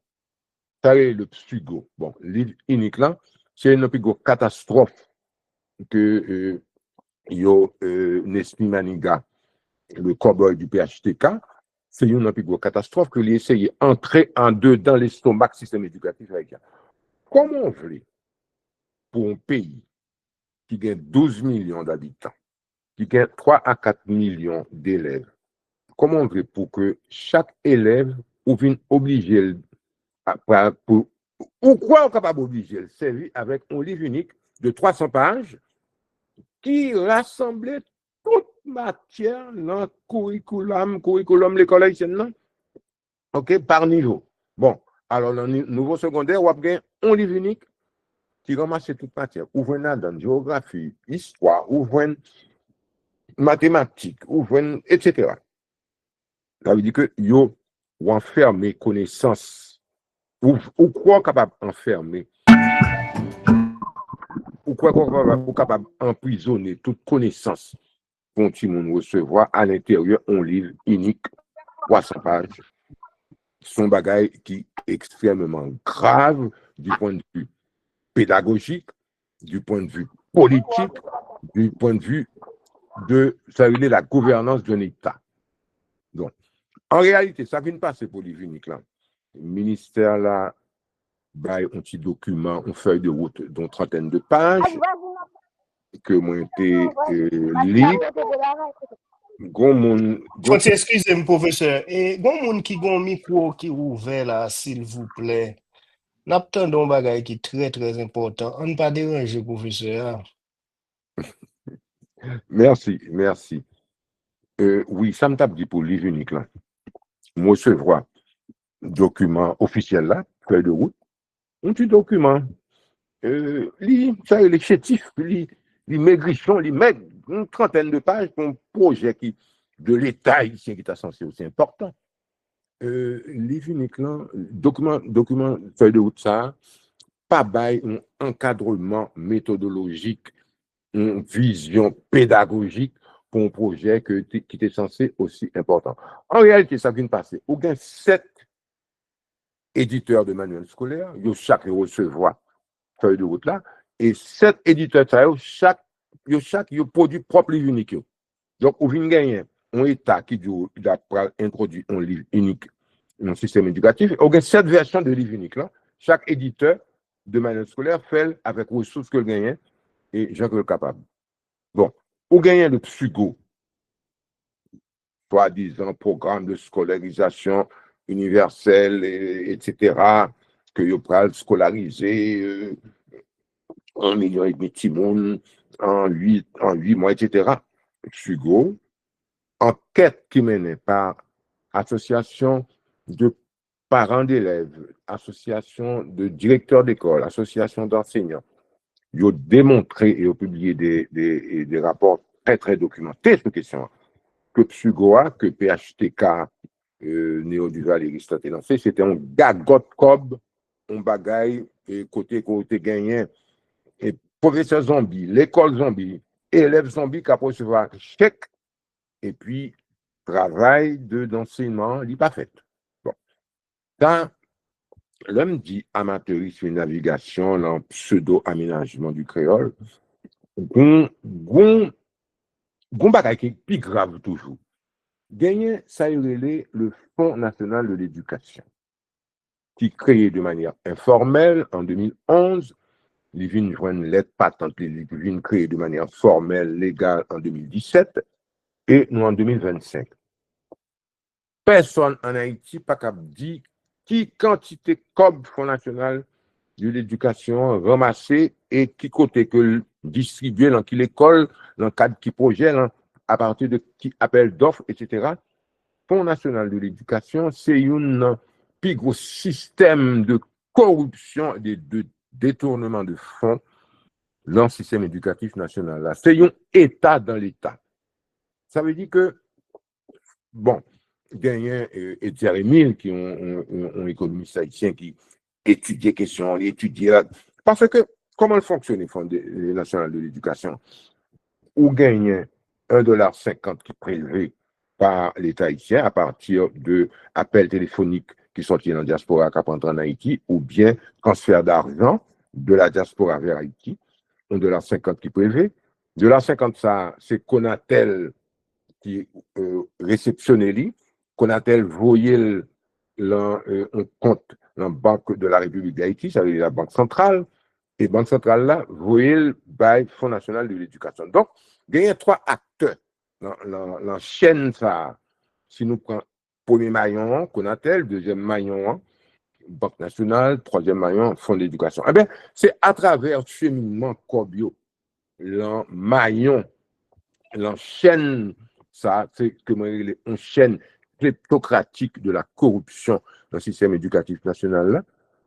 Ça est le psugo. Bon, livre unique là, c'est une plus grosse catastrophe que Nesmi Maniga, le cowboy du PHTK, c'est une plus grosse catastrophe que l'essayer d'entrer en dedans l'estomac système éducatif haïtien. Comment on veut pour un pays qui gagne 12 millions d'habitants, qui gagne 3 à 4 millions d'élèves, comment on veut pour que chaque élève vienne obligé ou quoi on est capable d'obliger le servir avec un livre unique de 300 pages qui rassemblait toute matière dans le curriculum l'école haïtienne, ok, par niveau. Bon, alors dans le niveau secondaire, on a un livre unique qui ramasse toute matière. Ouvrez dans géographie, histoire, ouvrez mathématiques, ouvrez, etc. Ça veut dire que yo ou enfermer connaissances, ou quoi capable d'enfermer, ou quoi capable d'emprisonner toute connaissance pour tout le monde recevoir à l'intérieur un livre unique, 300 pages. Son bagage qui est extrêmement grave du point de vue pédagogique, du point de vue politique, du point de vue de ça veut dire la gouvernance d'un État. Donc, en réalité, ça vient de passer pour livre unique là. Le ministère là, bah, un petit document, une feuille de route d'une trentaine de pages que moi été lu. Excusez-moi, professeur. Et gon moun qui gon micro qui ouvert là, s'il vous plaît. N'attendons un bagage qui est très très important. On ne pas déranger, professeur. Merci. Oui, ça me tape dit pour le livre unique là. Moi, je vois document officiel là, feuille de route, un petit document. Ça, les chétifs, les maigrichons, les maigres, une trentaine de pages pour un projet de l'État ici qui est censé aussi important. Livre unique là, document, feuille de route ça, pas bail un encadrement méthodologique, une vision pédagogique pour un projet qui était censé aussi important. En réalité, ça vient de passer. Il y a 7 éditeurs de manuels scolaires, ils chaque recevoir feuille de route là, et 7 éditeurs, chaque produit propre livre unique. Donc, on vient gagner un État qui a introduit un livre unique dans le système éducatif. On a 7 versions de livre unique là. Chaque éditeur de manuel scolaire fait avec les ressources que gagne et gens que capable. Bon, on gagne le PSUGO, soi-disant programme de scolarisation universelle, etc., que vous pouvez scolariser 1,5 million de timons en 8 mois, etc. PSUGO, enquête qui menée par association de parents d'élèves, association de directeurs d'école, association d'enseignants. ils ont démontré et ont publié des rapports très, très documentés sur la question. Que Psugoa, que PHTK, Néo Duval et Aristote lancé, c'était un gagote cob, un bagaille, côté gagné, et professeur zombie, l'école zombie, élèves zombies qui a recevoir chèque, et puis travail d'enseignement, il n'est pas fait. Bon. Quand l'homme dit amateurisme et navigation, dans pseudo-aménagement du créole, gon bagay qui est plus grave toujours. Gagné, ça y est, le Fonds national de l'éducation, qui créé de manière informelle en 2011, il vient jouer une lettre patente, il vient créer de manière formelle, légale en 2017, et nous en 2025. Personne en Haïti pas capable de dire qui quantité comme Fonds national de l'éducation ramassé et qui côté que distribué dans qui l'école, dans le cadre qui projet, à partir de qui appel d'offres, etc. Fonds national de l'éducation, c'est un plus gros système de corruption et de détournement de fonds dans le système éducatif national. C'est un État dans l'État. Ça veut dire que, bon, Gagné et Thierry Mille, qui ont économiste haïtien, qui étudient questions, étudient. Parce que, comment fonctionne le Fonds national de l'éducation? Ou gagner 1,50 $ qui est prélevé par l'État haïtien à partir de appels téléphoniques qui sont dans la diaspora qui rentrent en Haïti, ou bien transfert d'argent de la diaspora vers Haïti, 1,50 $ qui est prélevé. 1,50 $, ça, c'est Conatel qui réceptionne lui, Conatel voyait un compte dans la Banque de la République d'Haïti, ça veut dire la Banque centrale, et Banque centrale là, voyait le Fonds national de l'éducation. Donc, il y a 3 acteurs dans la chaîne ça. Si nous prenons premier maillon, Conatel, deuxième maillon, Banque nationale, troisième maillon, Fonds d'éducation. Eh bien, c'est à travers ce cheminement Corbio, le maillon, la chaîne, ça, c'est comme une chaîne kleptocratique de la corruption dans le système éducatif national là.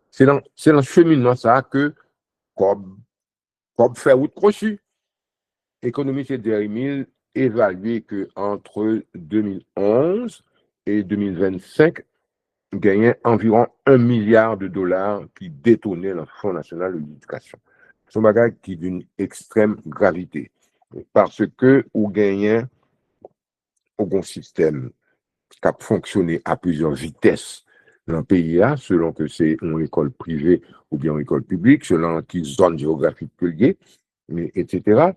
C'est dans le cheminement ça que Cobb fait route crochue. Économiste Thierry Mille évalué qu'entre 2011 et 2025, gagnait environ $1 milliard qui détournaient le Fonds national de l'éducation. C'est un bagage qui est d'une extrême gravité. Parce que ou gagnait un système qui a fonctionné à plusieurs vitesses dans le pays, selon que c'est une école privée ou bien une école publique, selon qui zone géographique que liée, etc.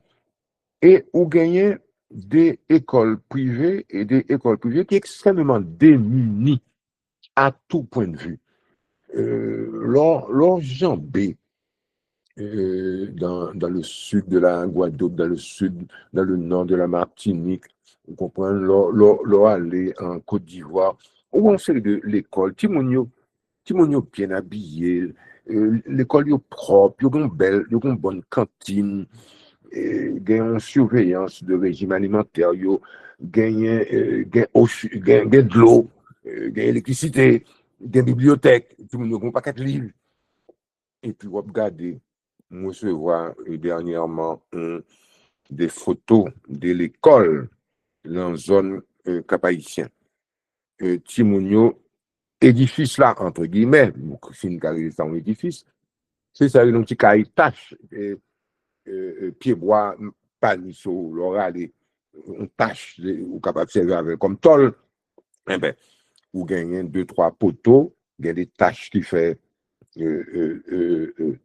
Et ou gagner des écoles privées et des écoles privées qui sont extrêmement démunies à tout point de vue. L'enjambé dans le sud de la Guadeloupe, dans le nord de la Martinique, vous comprenez, l'on aller en Côte d'Ivoire, où on fait de l'école, Timonio bien habillé, l'école est propre, il y a une bonne cantine, il y a une surveillance de régime alimentaire, il y a de l'eau, il y a l'électricité, il y a une bibliothèque, tout le monde a un paquet de livres. Et puis, vous regardez, moi, je vois dernièrement des photos de l'école dans la zone cap-haïtien. Timonio, édifice là, entre guillemets, c'est un édifice, c'est ça, un petit cahier tâche, pied bois, panisso, l'oral, une tâche, ou capable de servir avec comme tôle, eh bien, vous gagnez 2-3 poteaux, il y a des tâches qui fait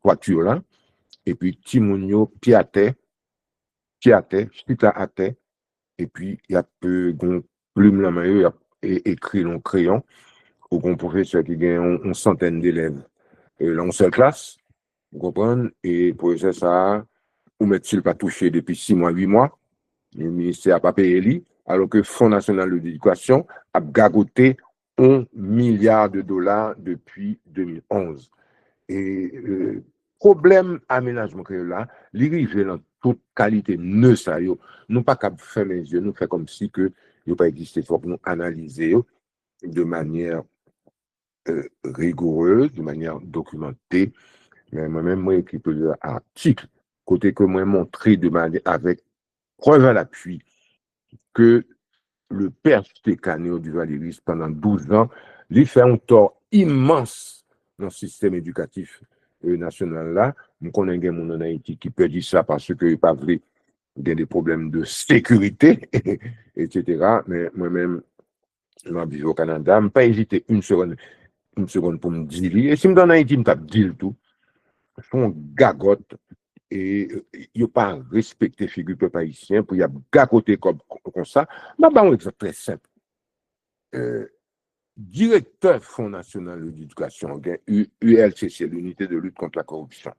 toiture là, et puis Timonio, pied à terre, chita à terre, et puis il y a peu de plume la main, il y a écrit en crayon, ou un professeur qui gagne une centaine d'élèves dans une seule classe, vous comprenez, et pour ça, ou mettre pas touché depuis 6 mois, 8 mois, le ministère n'a pas payé lui, alors que le Fonds national de l'éducation a gagoté $1 milliard depuis 2011. Et problème aménagement que là, l'arrivée dans toute qualité ne ça yo, nous pas qu'à fermer les yeux, nous fait comme si que il pas existé, faut nous analyser de manière rigoureuse, de manière documentée. Mais moi-même, moi, écrit plusieurs articles côté que moi montré de manière avec preuve à l'appui que le père Stécanio du Valéris pendant 12 ans, lui fait un tort immense dans le système éducatif national là. Nous connaissons mon en Haïti qui peut dire ça parce qu'il n'est pas vrai, il y a des problèmes de sécurité, etc. Mais moi-même, je vis au Canada, je n'ai pas hésité une seconde pour me dire. Et si je me donne Haïti, je me dis tout. Son gagote et il n'a pas respecté figure peuple haïtien pour y avoir gagoté comme ça. Je vais un exemple très simple. Directeur Fonds national d'éducation, ULCC, l'unité de lutte contre la corruption.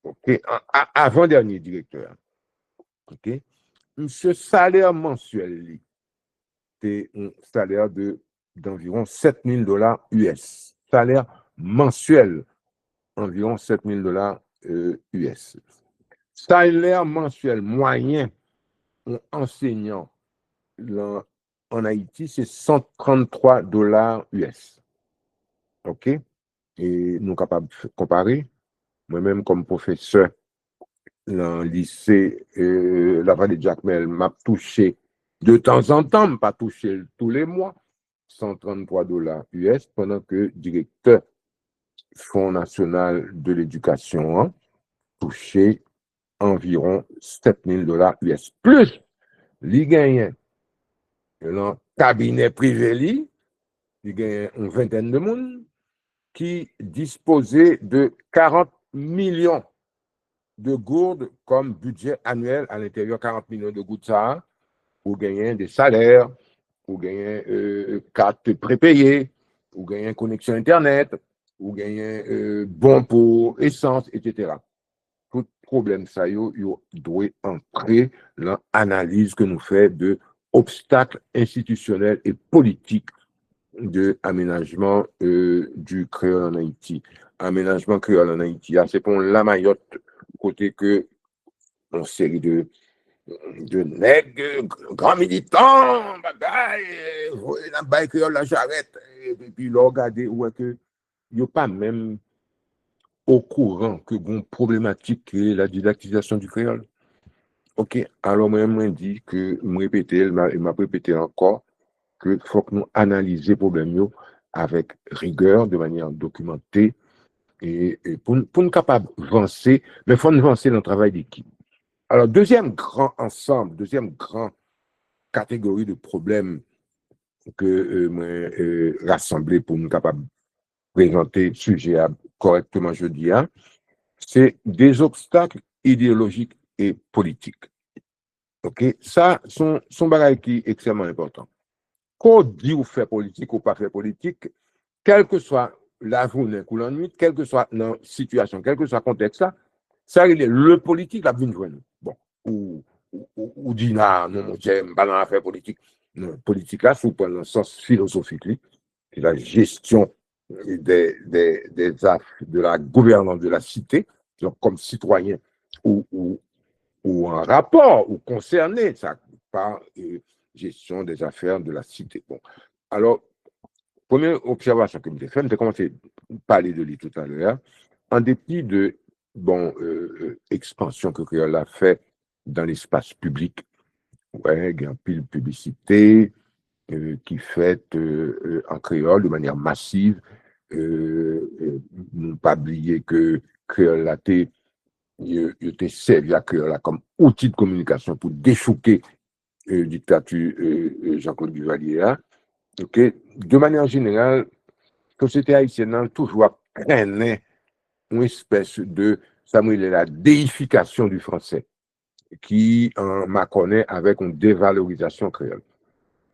Okay? Avant-dernier directeur. Okay? Ce salaire mensuel, c'est un salaire d'environ $7,000 US. Salaire mensuel, environ $7,000 US. Salaire mensuel moyen en enseignant en Haïti, c'est $133 US. OK? Et nous sommes capables de comparer. Moi-même, comme professeur dans le lycée La Vallée de Jacmel, m'a touché de temps en temps, pas touché tous les mois, $133 US, pendant que directeur Fonds national de l'éducation touché environ $7,000 US. Plus, les gagnants dans le cabinet privé, il y a une vingtaine de monde qui disposait de 40 millions de gourdes comme budget annuel à l'intérieur, 40 millions de gourdes ça, pour gagner des salaires, pour gagner cartes prépayées, pour gagner connexion Internet, pour gagner bon pour essence, etc. Tout problème ça, doit entrer dans l'analyse que nous faisons de obstacles institutionnels et politiques de aménagement du créole en Haïti. Aménagement créole en Haïti, c'est pour la Mayotte, côté que une série de nègres, grands militants, bagaille, la baille créole la charrette, et puis là, regardez où est que il n'y a pas même au courant que bon problématique est la didactisation du créole. OK, alors moi, je dis que, je répète, il m'a répété encore, qu'il faut que nous analysions les problèmes avec rigueur, de manière documentée, et pour nous capables d'avancer, mais il faut avancer dans le travail d'équipe. Alors, deuxième grand ensemble, deuxième grande catégorie de problèmes que moi rassemblé pour nous capables de présenter le sujet correctement, je dis, c'est des obstacles idéologiques et politiques. OK? Ça, sont bagages qui sont extrêmement importants. Qu'on dit ou fait politique ou pas fait politique, quelle que soit la journée ou la nuit, quelle que soit la situation, quel que soit le contexte, ça, il est le politique la bien joindre. Bon, ou dit, non, j'aime pas dans l'affaire politique. Non, politique là, sous le sens philosophique, c'est la gestion de la gouvernance de la cité, donc comme citoyen ou en rapport ou concerné, ça, par gestion des affaires de la cité. Bon. Alors, première observation que je me fais, j'ai commencé à parler de lui tout à l'heure, en dépit de expansion que Créole a fait dans l'espace public, ouais, il y a une pile publicité qui fait en créole de manière massive. Ne pas oublier que Créole a été servi à Créole comme outil de communication pour déchouquer dictature Jean-Claude Duvalier. Okay. De manière générale, la société haïtienne a toujours traîné une espèce de, ça la déification du français, qui m'a connaît avec une dévalorisation créole.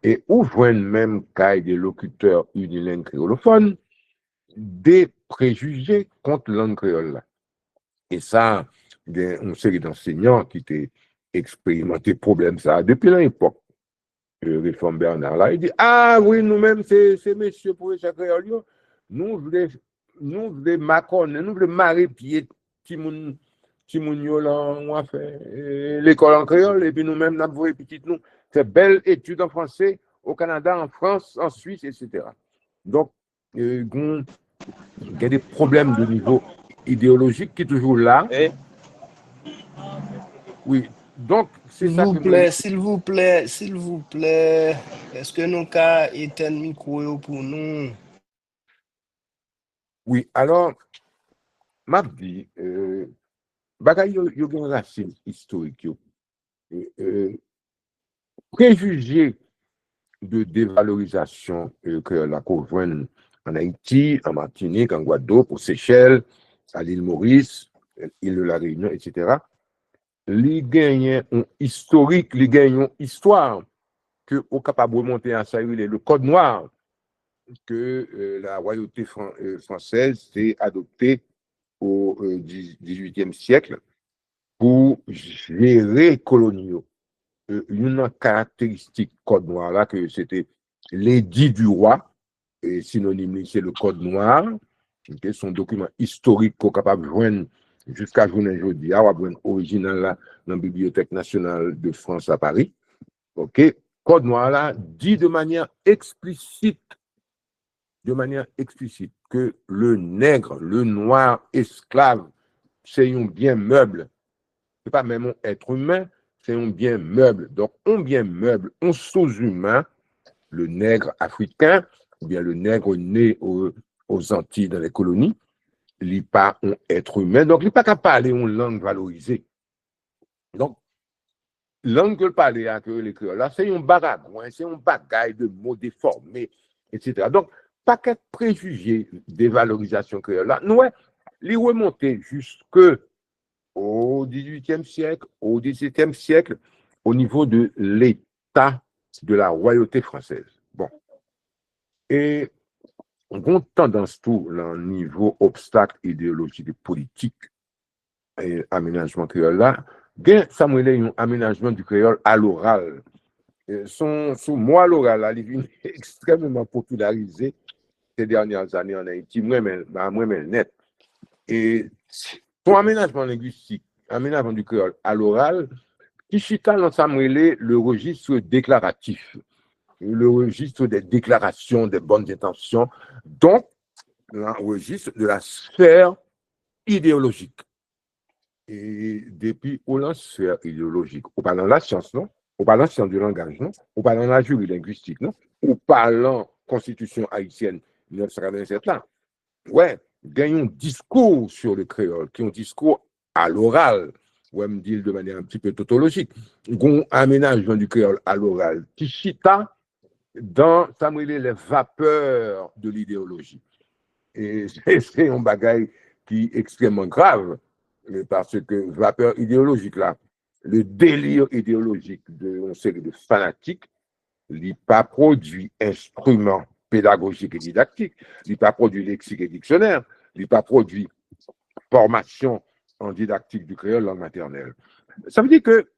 Et où voient même cas des locuteurs unilingues créolophones, des préjugés contre la langue créole. Et ça, il y a une série d'enseignants qui ont expérimenté le problème ça depuis l'époque. Réforme Bernard là, il dit ah oui, nous-mêmes, c'est messieurs pour les créole, nous voulons macronner, nous voulons marrer pied Timoun là, on a fait l'école en créole, et puis nous-mêmes, nous avons petit nous, c'est belle étude en français au Canada, en France, en Suisse, etc. Donc, il y a des problèmes de niveau idéologique qui sont toujours là. Oui, donc c'est S'il ça vous que moi. plaît, s'il vous plaît, s'il vous plaît, est-ce que nous avons éteindre le micro yo pour nous? Oui, alors, m'a dit, bagay yo gen racine historique yo. Préjugés de dévalorisation que la conjointe en Haïti, en Martinique, en Guadeloupe, aux Seychelles, à l'île Maurice, île de la Réunion, etc. Les gagnants ont historique, les gagnants histoire que au capable de monter à ça, le code noir que la royauté française s'est adopté au XVIIIe siècle pour gérer coloniaux. Une caractéristique code noir là, que c'était l'édit du roi, et synonyme, c'est le code noir, okay, son document historique qu'on est capable de joindre jusqu'à aujourd'hui, à original là, dans la Bibliothèque nationale de France à Paris. OK? Code noir là dit de manière explicite, que le nègre, le noir esclave, c'est un bien meuble. C'est pas même un être humain, c'est un bien meuble. Donc, un bien meuble, un sous-humain, le nègre africain, ou bien le nègre né aux Antilles dans les colonies, il n'est pas un être humain. Donc, il n'est pas capable de parler une langue valorisée. Donc, langue que le parler à que les créoles, là, c'est un baragouin, c'est un bagaille de mots déformés, etc. Donc, paquet de préjugés des valorisations créoles, là, nous, les remonter jusque au XVIIIe siècle, au XVIIe siècle, au niveau de l'État de la royauté française. Bon. Et on a tendance tout au niveau obstacle idéologique et politique et aménagement créole là, ça me un aménagement du créole à l'oral. Son mot à l'oral là, il est extrêmement popularisé ces dernières années en Haïti, moi-même net. Et son aménagement linguistique, aménagement du créole à l'oral, qui chita dans sa mêlée le registre déclaratif, le registre des déclarations, des bonnes intentions, donc le registre de la sphère idéologique. Et depuis, au la sphère idéologique, on parle dans la science, non? On parle dans la science du langage, non? On parle dans la jury linguistique, non? On parle dans Constitution haïtienne 1987 là. Ouais, gagnons un discours sur le créole, qui est un discours à l'oral, ouais, me dit de manière un petit peu tautologique, un aménagement du créole à l'oral, qui chita dans, ça me les vapeurs de l'idéologie. Et c'est un bagage qui est extrêmement grave, parce que vapeur idéologique là, le délire idéologique d'une série de fanatiques, il n'a pas produit instrument pédagogique et didactique, il n'a pas produit lexique et dictionnaire, il n'a pas produit formation en didactique du créole langue maternelle. Ça veut dire que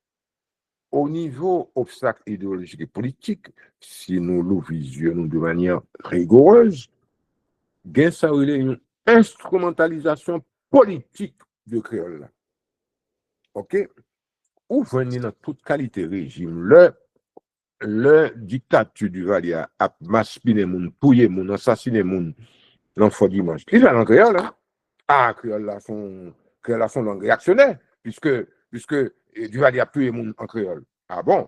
au niveau obstacle idéologique et politique, si nous le visionnons de manière rigoureuse, gain ça une instrumentalisation politique du créole. OK? Ou venir dans toute qualité régime, le dictature du Valia a maspiné moun, pouillé moun, assassiné moun, l'enfant dimanche. Il va en créole, hein? Ah, créole là son langue réactionnaire, puisque du Valia a tué moun en créole. Ah bon?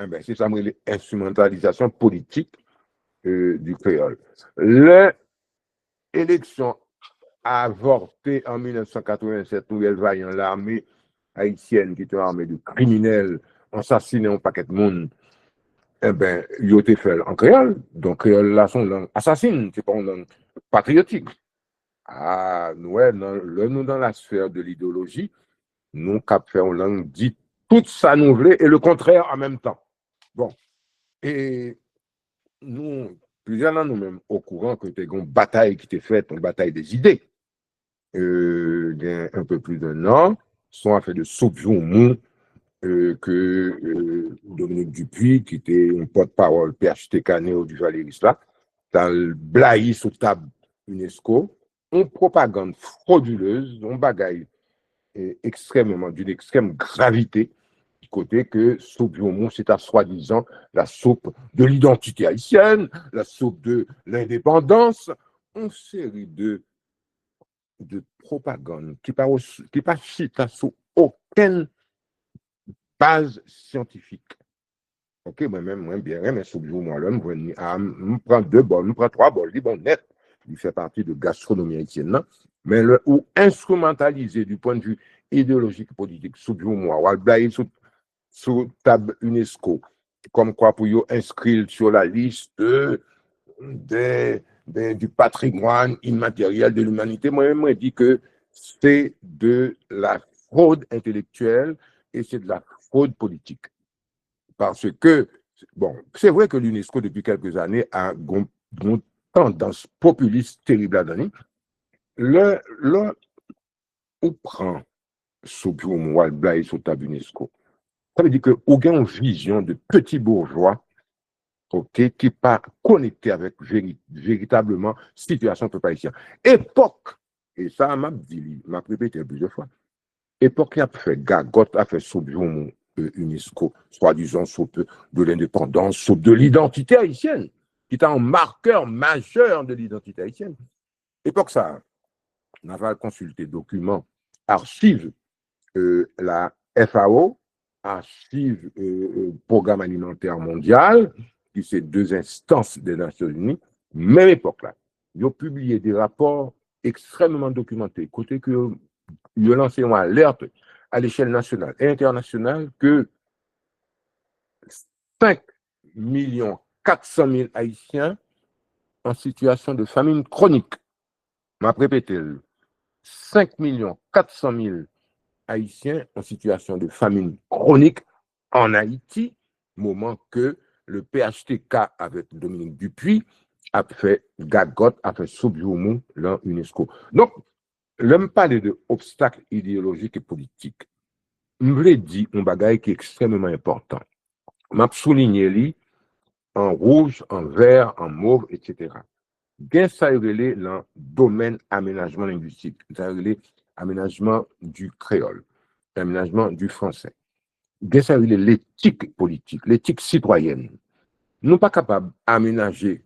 Eh ben, c'est ça, l'instrumentalisation politique du créole. L'élection avortée en 1987, où elle vaillant l'armée haïtienne, qui était une armée de criminels, assassiné un paquet de monde, eh bien, il a été fait en créole. Donc, créole, là, son langue assassine, c'est pas une langue patriotique. Ah, nous, nous, dans la sphère de l'idéologie, nous, cap fait une langue dite tout ça nous voulait et le contraire en même temps. Bon. Et nous, plusieurs d'entre nous-mêmes, au courant que c'était une bataille qui était faite, une bataille des idées. Un peu plus d'un an, sont affaires de Soubjoumou, que Dominique Dupuis, qui était un porte-parole PHTK Néo du Valéry là, dans le blaï sous table UNESCO, une propagande frauduleuse, un bagaille extrêmement, d'une extrême gravité, du côté que soupe Joumou, c'est à soi-disant la soupe de l'identité haïtienne, la soupe de l'indépendance, une série de propagande qui pas sous aucun base scientifique. Ok, moi-même, moi, bien, mais ce jour, moi, là, je prends 2 bols, je prends 3 bols, je dis, bon, net, il fait partie de gastronomie haïtienne, non? Mais ou instrumentalisé du point de vue idéologique et politique, ce jour, moi, ou blayer sous table UNESCO, comme quoi pour inscrire sur la liste du patrimoine immatériel de l'humanité. Moi-même, je dis que c'est de la fraude intellectuelle et c'est de la fraude politique. Parce que, bon, c'est vrai que l'UNESCO, depuis quelques années, a une tendance populiste terrible à donner. On prend ce bureau Walbla et sur table UNESCO. Ça veut dire qu'on a une vision de petits bourgeois, ok, qui n'est pas connecté avec véritablement situation peuple haïtien. Époque, et ça m'a dit, m'a répété plusieurs fois, époque qui a fait Gagot, a fait ce bureau UNESCO, soi-disant de l'indépendance, de l'identité haïtienne, qui est un marqueur majeur de l'identité haïtienne. Époque ça, on a consulté documents, archives, la FAO, archives Programme alimentaire mondial, qui c'est 2 instances des Nations Unies, même époque là, ils ont publié des rapports extrêmement documentés, côté que ils ont lancé une alerte à l'échelle nationale et internationale que 5 400 000 Haïtiens en situation de famine chronique. Je vais répéter, 5 400 000 Haïtiens en situation de famine chronique en Haïti, moment que le PHTK avec Dominique Dupuis a fait Gagot, a fait Soubjoumou dans l'UNESCO. Donc, l'homme parle de obstacles idéologiques et politiques. Je voulais dire un bagage qui est extrêmement important. Je vais souligner en rouge, en vert, en mauve, etc. Gain ça dans le domaine aménagement linguistique, ça aménagement du créole, aménagement du français. Gain ça l'éthique politique, l'éthique citoyenne. Nous ne sommes pas capables d'aménager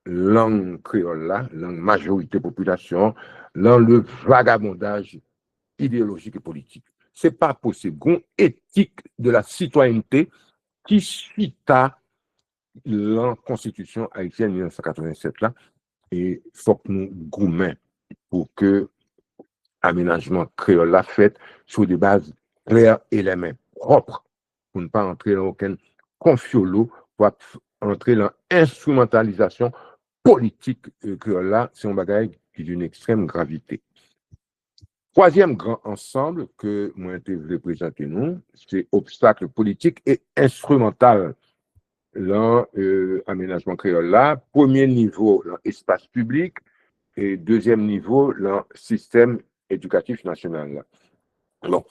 langue créole là, langue majorité population, dans le vagabondage idéologique et politique. Ce n'est pas possible. Une éthique de la citoyenneté qui suit à la Constitution haïtienne 1987 là, et il faut que nous gourmets pour que l'aménagement créole la fait sur des bases claires et les mains propres, pour ne pas entrer dans aucun confiolo, pour entrer dans l'instrumentalisation politique créole là, c'est un bagage qui est d'une extrême gravité. Troisième grand ensemble que moi je vais présenter nous, c'est obstacle politique et instrumental dans l'aménagement créole là. Premier niveau, dans l'espace public, et deuxième niveau, dans le système éducatif national là. Alors,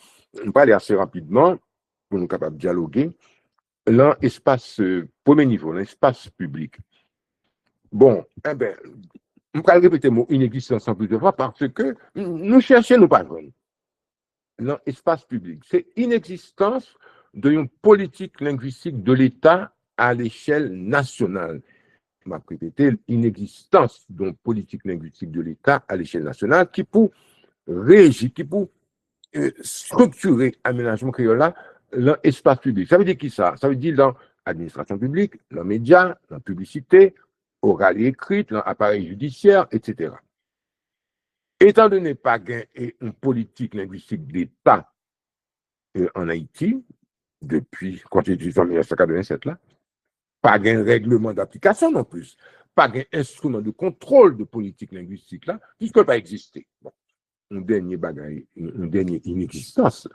on va aller assez rapidement pour nous capables de dialoguer. Dans l'espace, premier niveau, dans l'espace public. Bon, eh bien, on va répéter le mot inexistence en plusieurs fois parce que nous cherchons, nous pas joindre. Dans l'espace public, c'est inexistence d'une politique linguistique de l'État à l'échelle nationale. Je vais répéter, l'inexistence d'une politique linguistique de l'État à l'échelle nationale qui pour régir, qui pour structurer l'aménagement créole là, dans l'espace public. Ça veut dire qui ça? Ça veut dire dans l'administration publique, dans les médias, dans la publicité, orale et écrite, dans l'appareil judiciaire, etc. Étant donné pas une politique linguistique d'État en Haïti, depuis la Constitution 1987 là, pas de règlement d'application non plus, pas d'instrument de contrôle de politique linguistique là, puisque pas existé. Bon, un dernier bagaille, une dernière inexistence,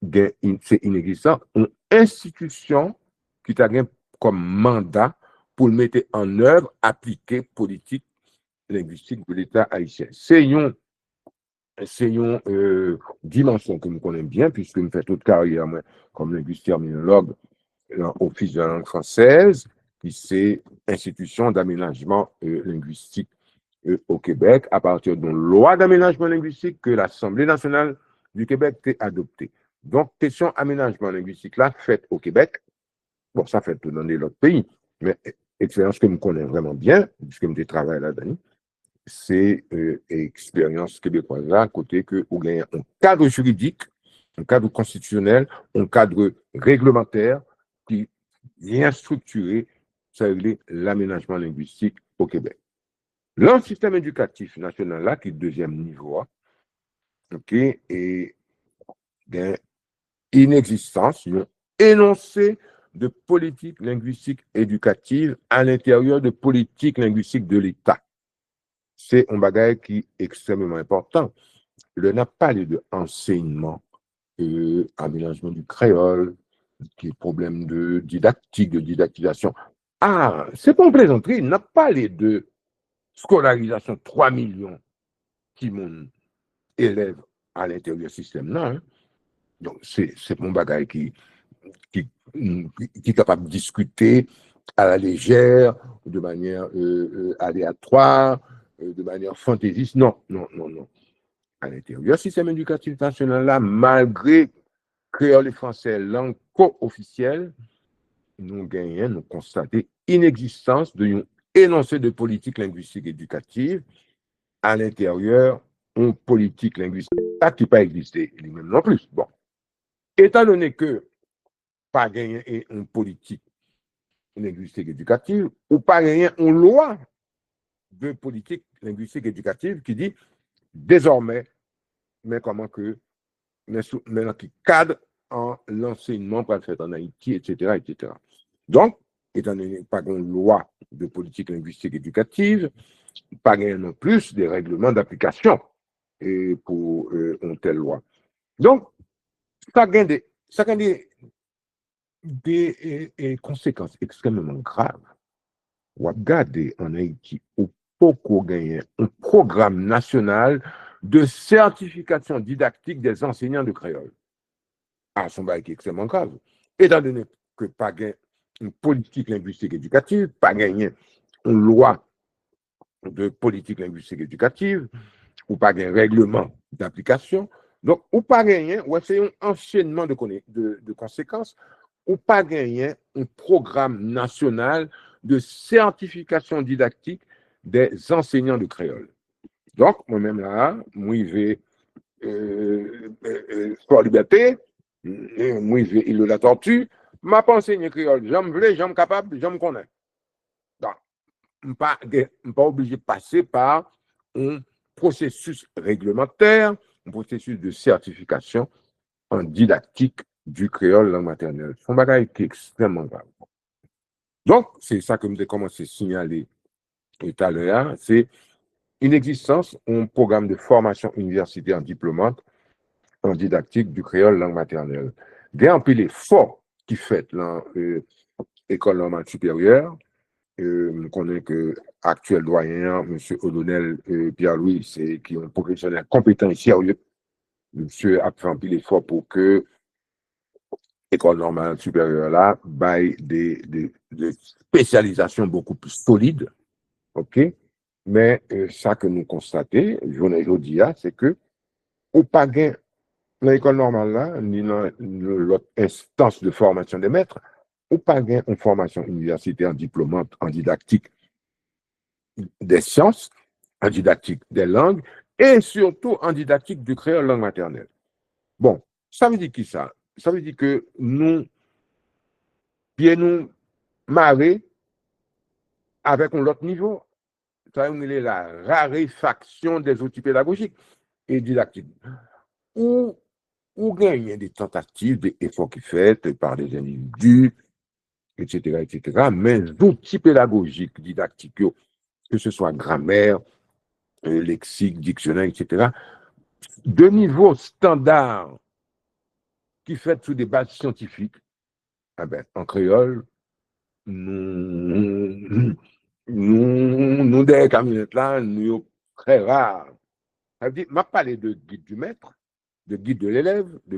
c'est inexistant, une institution qui a comme mandat pour mettre en œuvre, appliquer politique linguistique de l'État haïtien. C'est une dimension que nous connaissons bien, puisque nous faisons toute carrière moi, comme linguiste terminologue dans l'Office de la langue française, qui c'est institution d'aménagement linguistique au Québec, à partir d'une loi d'aménagement linguistique que l'Assemblée nationale du Québec a adoptée. Donc, question aménagement linguistique là, faite au Québec, bon, ça fait tout dans les autres pays, mais expérience que nous connaissons vraiment bien, puisque nous travaillons là-dedans, c'est expérience québécoise là, côté que vous gagnez un cadre juridique, un cadre constitutionnel, un cadre réglementaire qui vient structurer l'aménagement linguistique au Québec. Le système éducatif national, là, qui est deuxième niveau, OK, et bien, inexistence, une énoncé de politique linguistique éducative à l'intérieur de politique linguistique de l'État. C'est un bagage qui est extrêmement important. Le n'a pas parlé de enseignement, aménagement du créole, qui est problème de didactique, de didactisation. Ah, c'est pas une plaisanterie, il n'a pas parlé de scolarisation 3 millions qui mon élèves à l'intérieur du système. Non, hein? Donc, c'est mon bagage qui est capable de discuter à la légère, de manière aléatoire, de manière fantaisiste. Non, non, non, non. À l'intérieur du système éducatif national, là, malgré créole et français, langue co-officielle, nous gagnons, nous constatons inexistence d'un énoncé de politique linguistique éducative à l'intérieur d'une politique linguistique qui n'a pas existé, lui-même non plus. Bon. Étant donné que pas gagné une politique linguistique éducative, ou pas gagné une loi de politique linguistique éducative qui dit désormais, mais comment que, maintenant qui cadre en l'enseignement pour être fait en Haïti, etc., etc. Donc, étant donné pas une loi de politique linguistique éducative, pas gagné non plus des règlements d'application pour une telle loi. Donc, ça gagne des conséquences extrêmement graves. On va regarder en Haïti où beaucoup gagner un programme national de certification didactique des enseignants de créole. Ah, son bail qui est extrêmement grave. Étant donné que pas gagné une politique linguistique éducative, pas gagné une loi de politique linguistique éducative, ou pas gagné un règlement d'application, donc, ou pas gagné, ou c'est un enchaînement de conséquences, ou pas gagné un programme national de certification didactique des enseignants de créole. Donc, moi-même là, moi, je vais Sport Liberté, moi, je vais Île de la Tortue, m'a pas enseigné créole. J'aime voulais, j'aime capable, j'aime connaître. Donc, je ne suis pas obligé de passer par un processus réglementaire, un processus de certification en didactique du créole langue maternelle. C'est un bagage qui est extrêmement grave. Donc, c'est ça que je vais commencer à signaler tout à l'heure, c'est une existence, un programme de formation universitaire diplômante en didactique du créole langue maternelle. Il y a un peu l'effort qui fait dans l'école normale supérieure. Je connais que l'actuel doyen, M. O'Donnell Pierre-Louis, c'est qui est un professionnel compétent et sérieux. Monsieur a fait un peu l'effort pour que l'école normale supérieure là baille des spécialisations beaucoup plus solides. OK? Mais ça que nous constatons, aujourd'hui, c'est que au pas gain dans l'école normale là, ni dans l'autre instance de formation des maîtres, ou pas gain une formation universitaire diplômante en didactique des sciences, en didactique des langues, et surtout en didactique du créole langue maternelle. Bon, ça veut dire qui ça? Ça veut dire que nous, bien nous marrer avec un autre niveau. Ça veut dire la raréfaction des outils pédagogiques et didactiques. Ou gagner des tentatives, des efforts qui sont faits par des individus, etc., mais d'outils pédagogiques, didactiques, que ce soit grammaire, lexique, dictionnaire, etc., de niveau standard qui fait sous des bases scientifiques, eh ben, en créole, nous des camionnettes là, nous sommes très rares. Ça veut dire, je parle de guide du maître, de guide de l'élève, de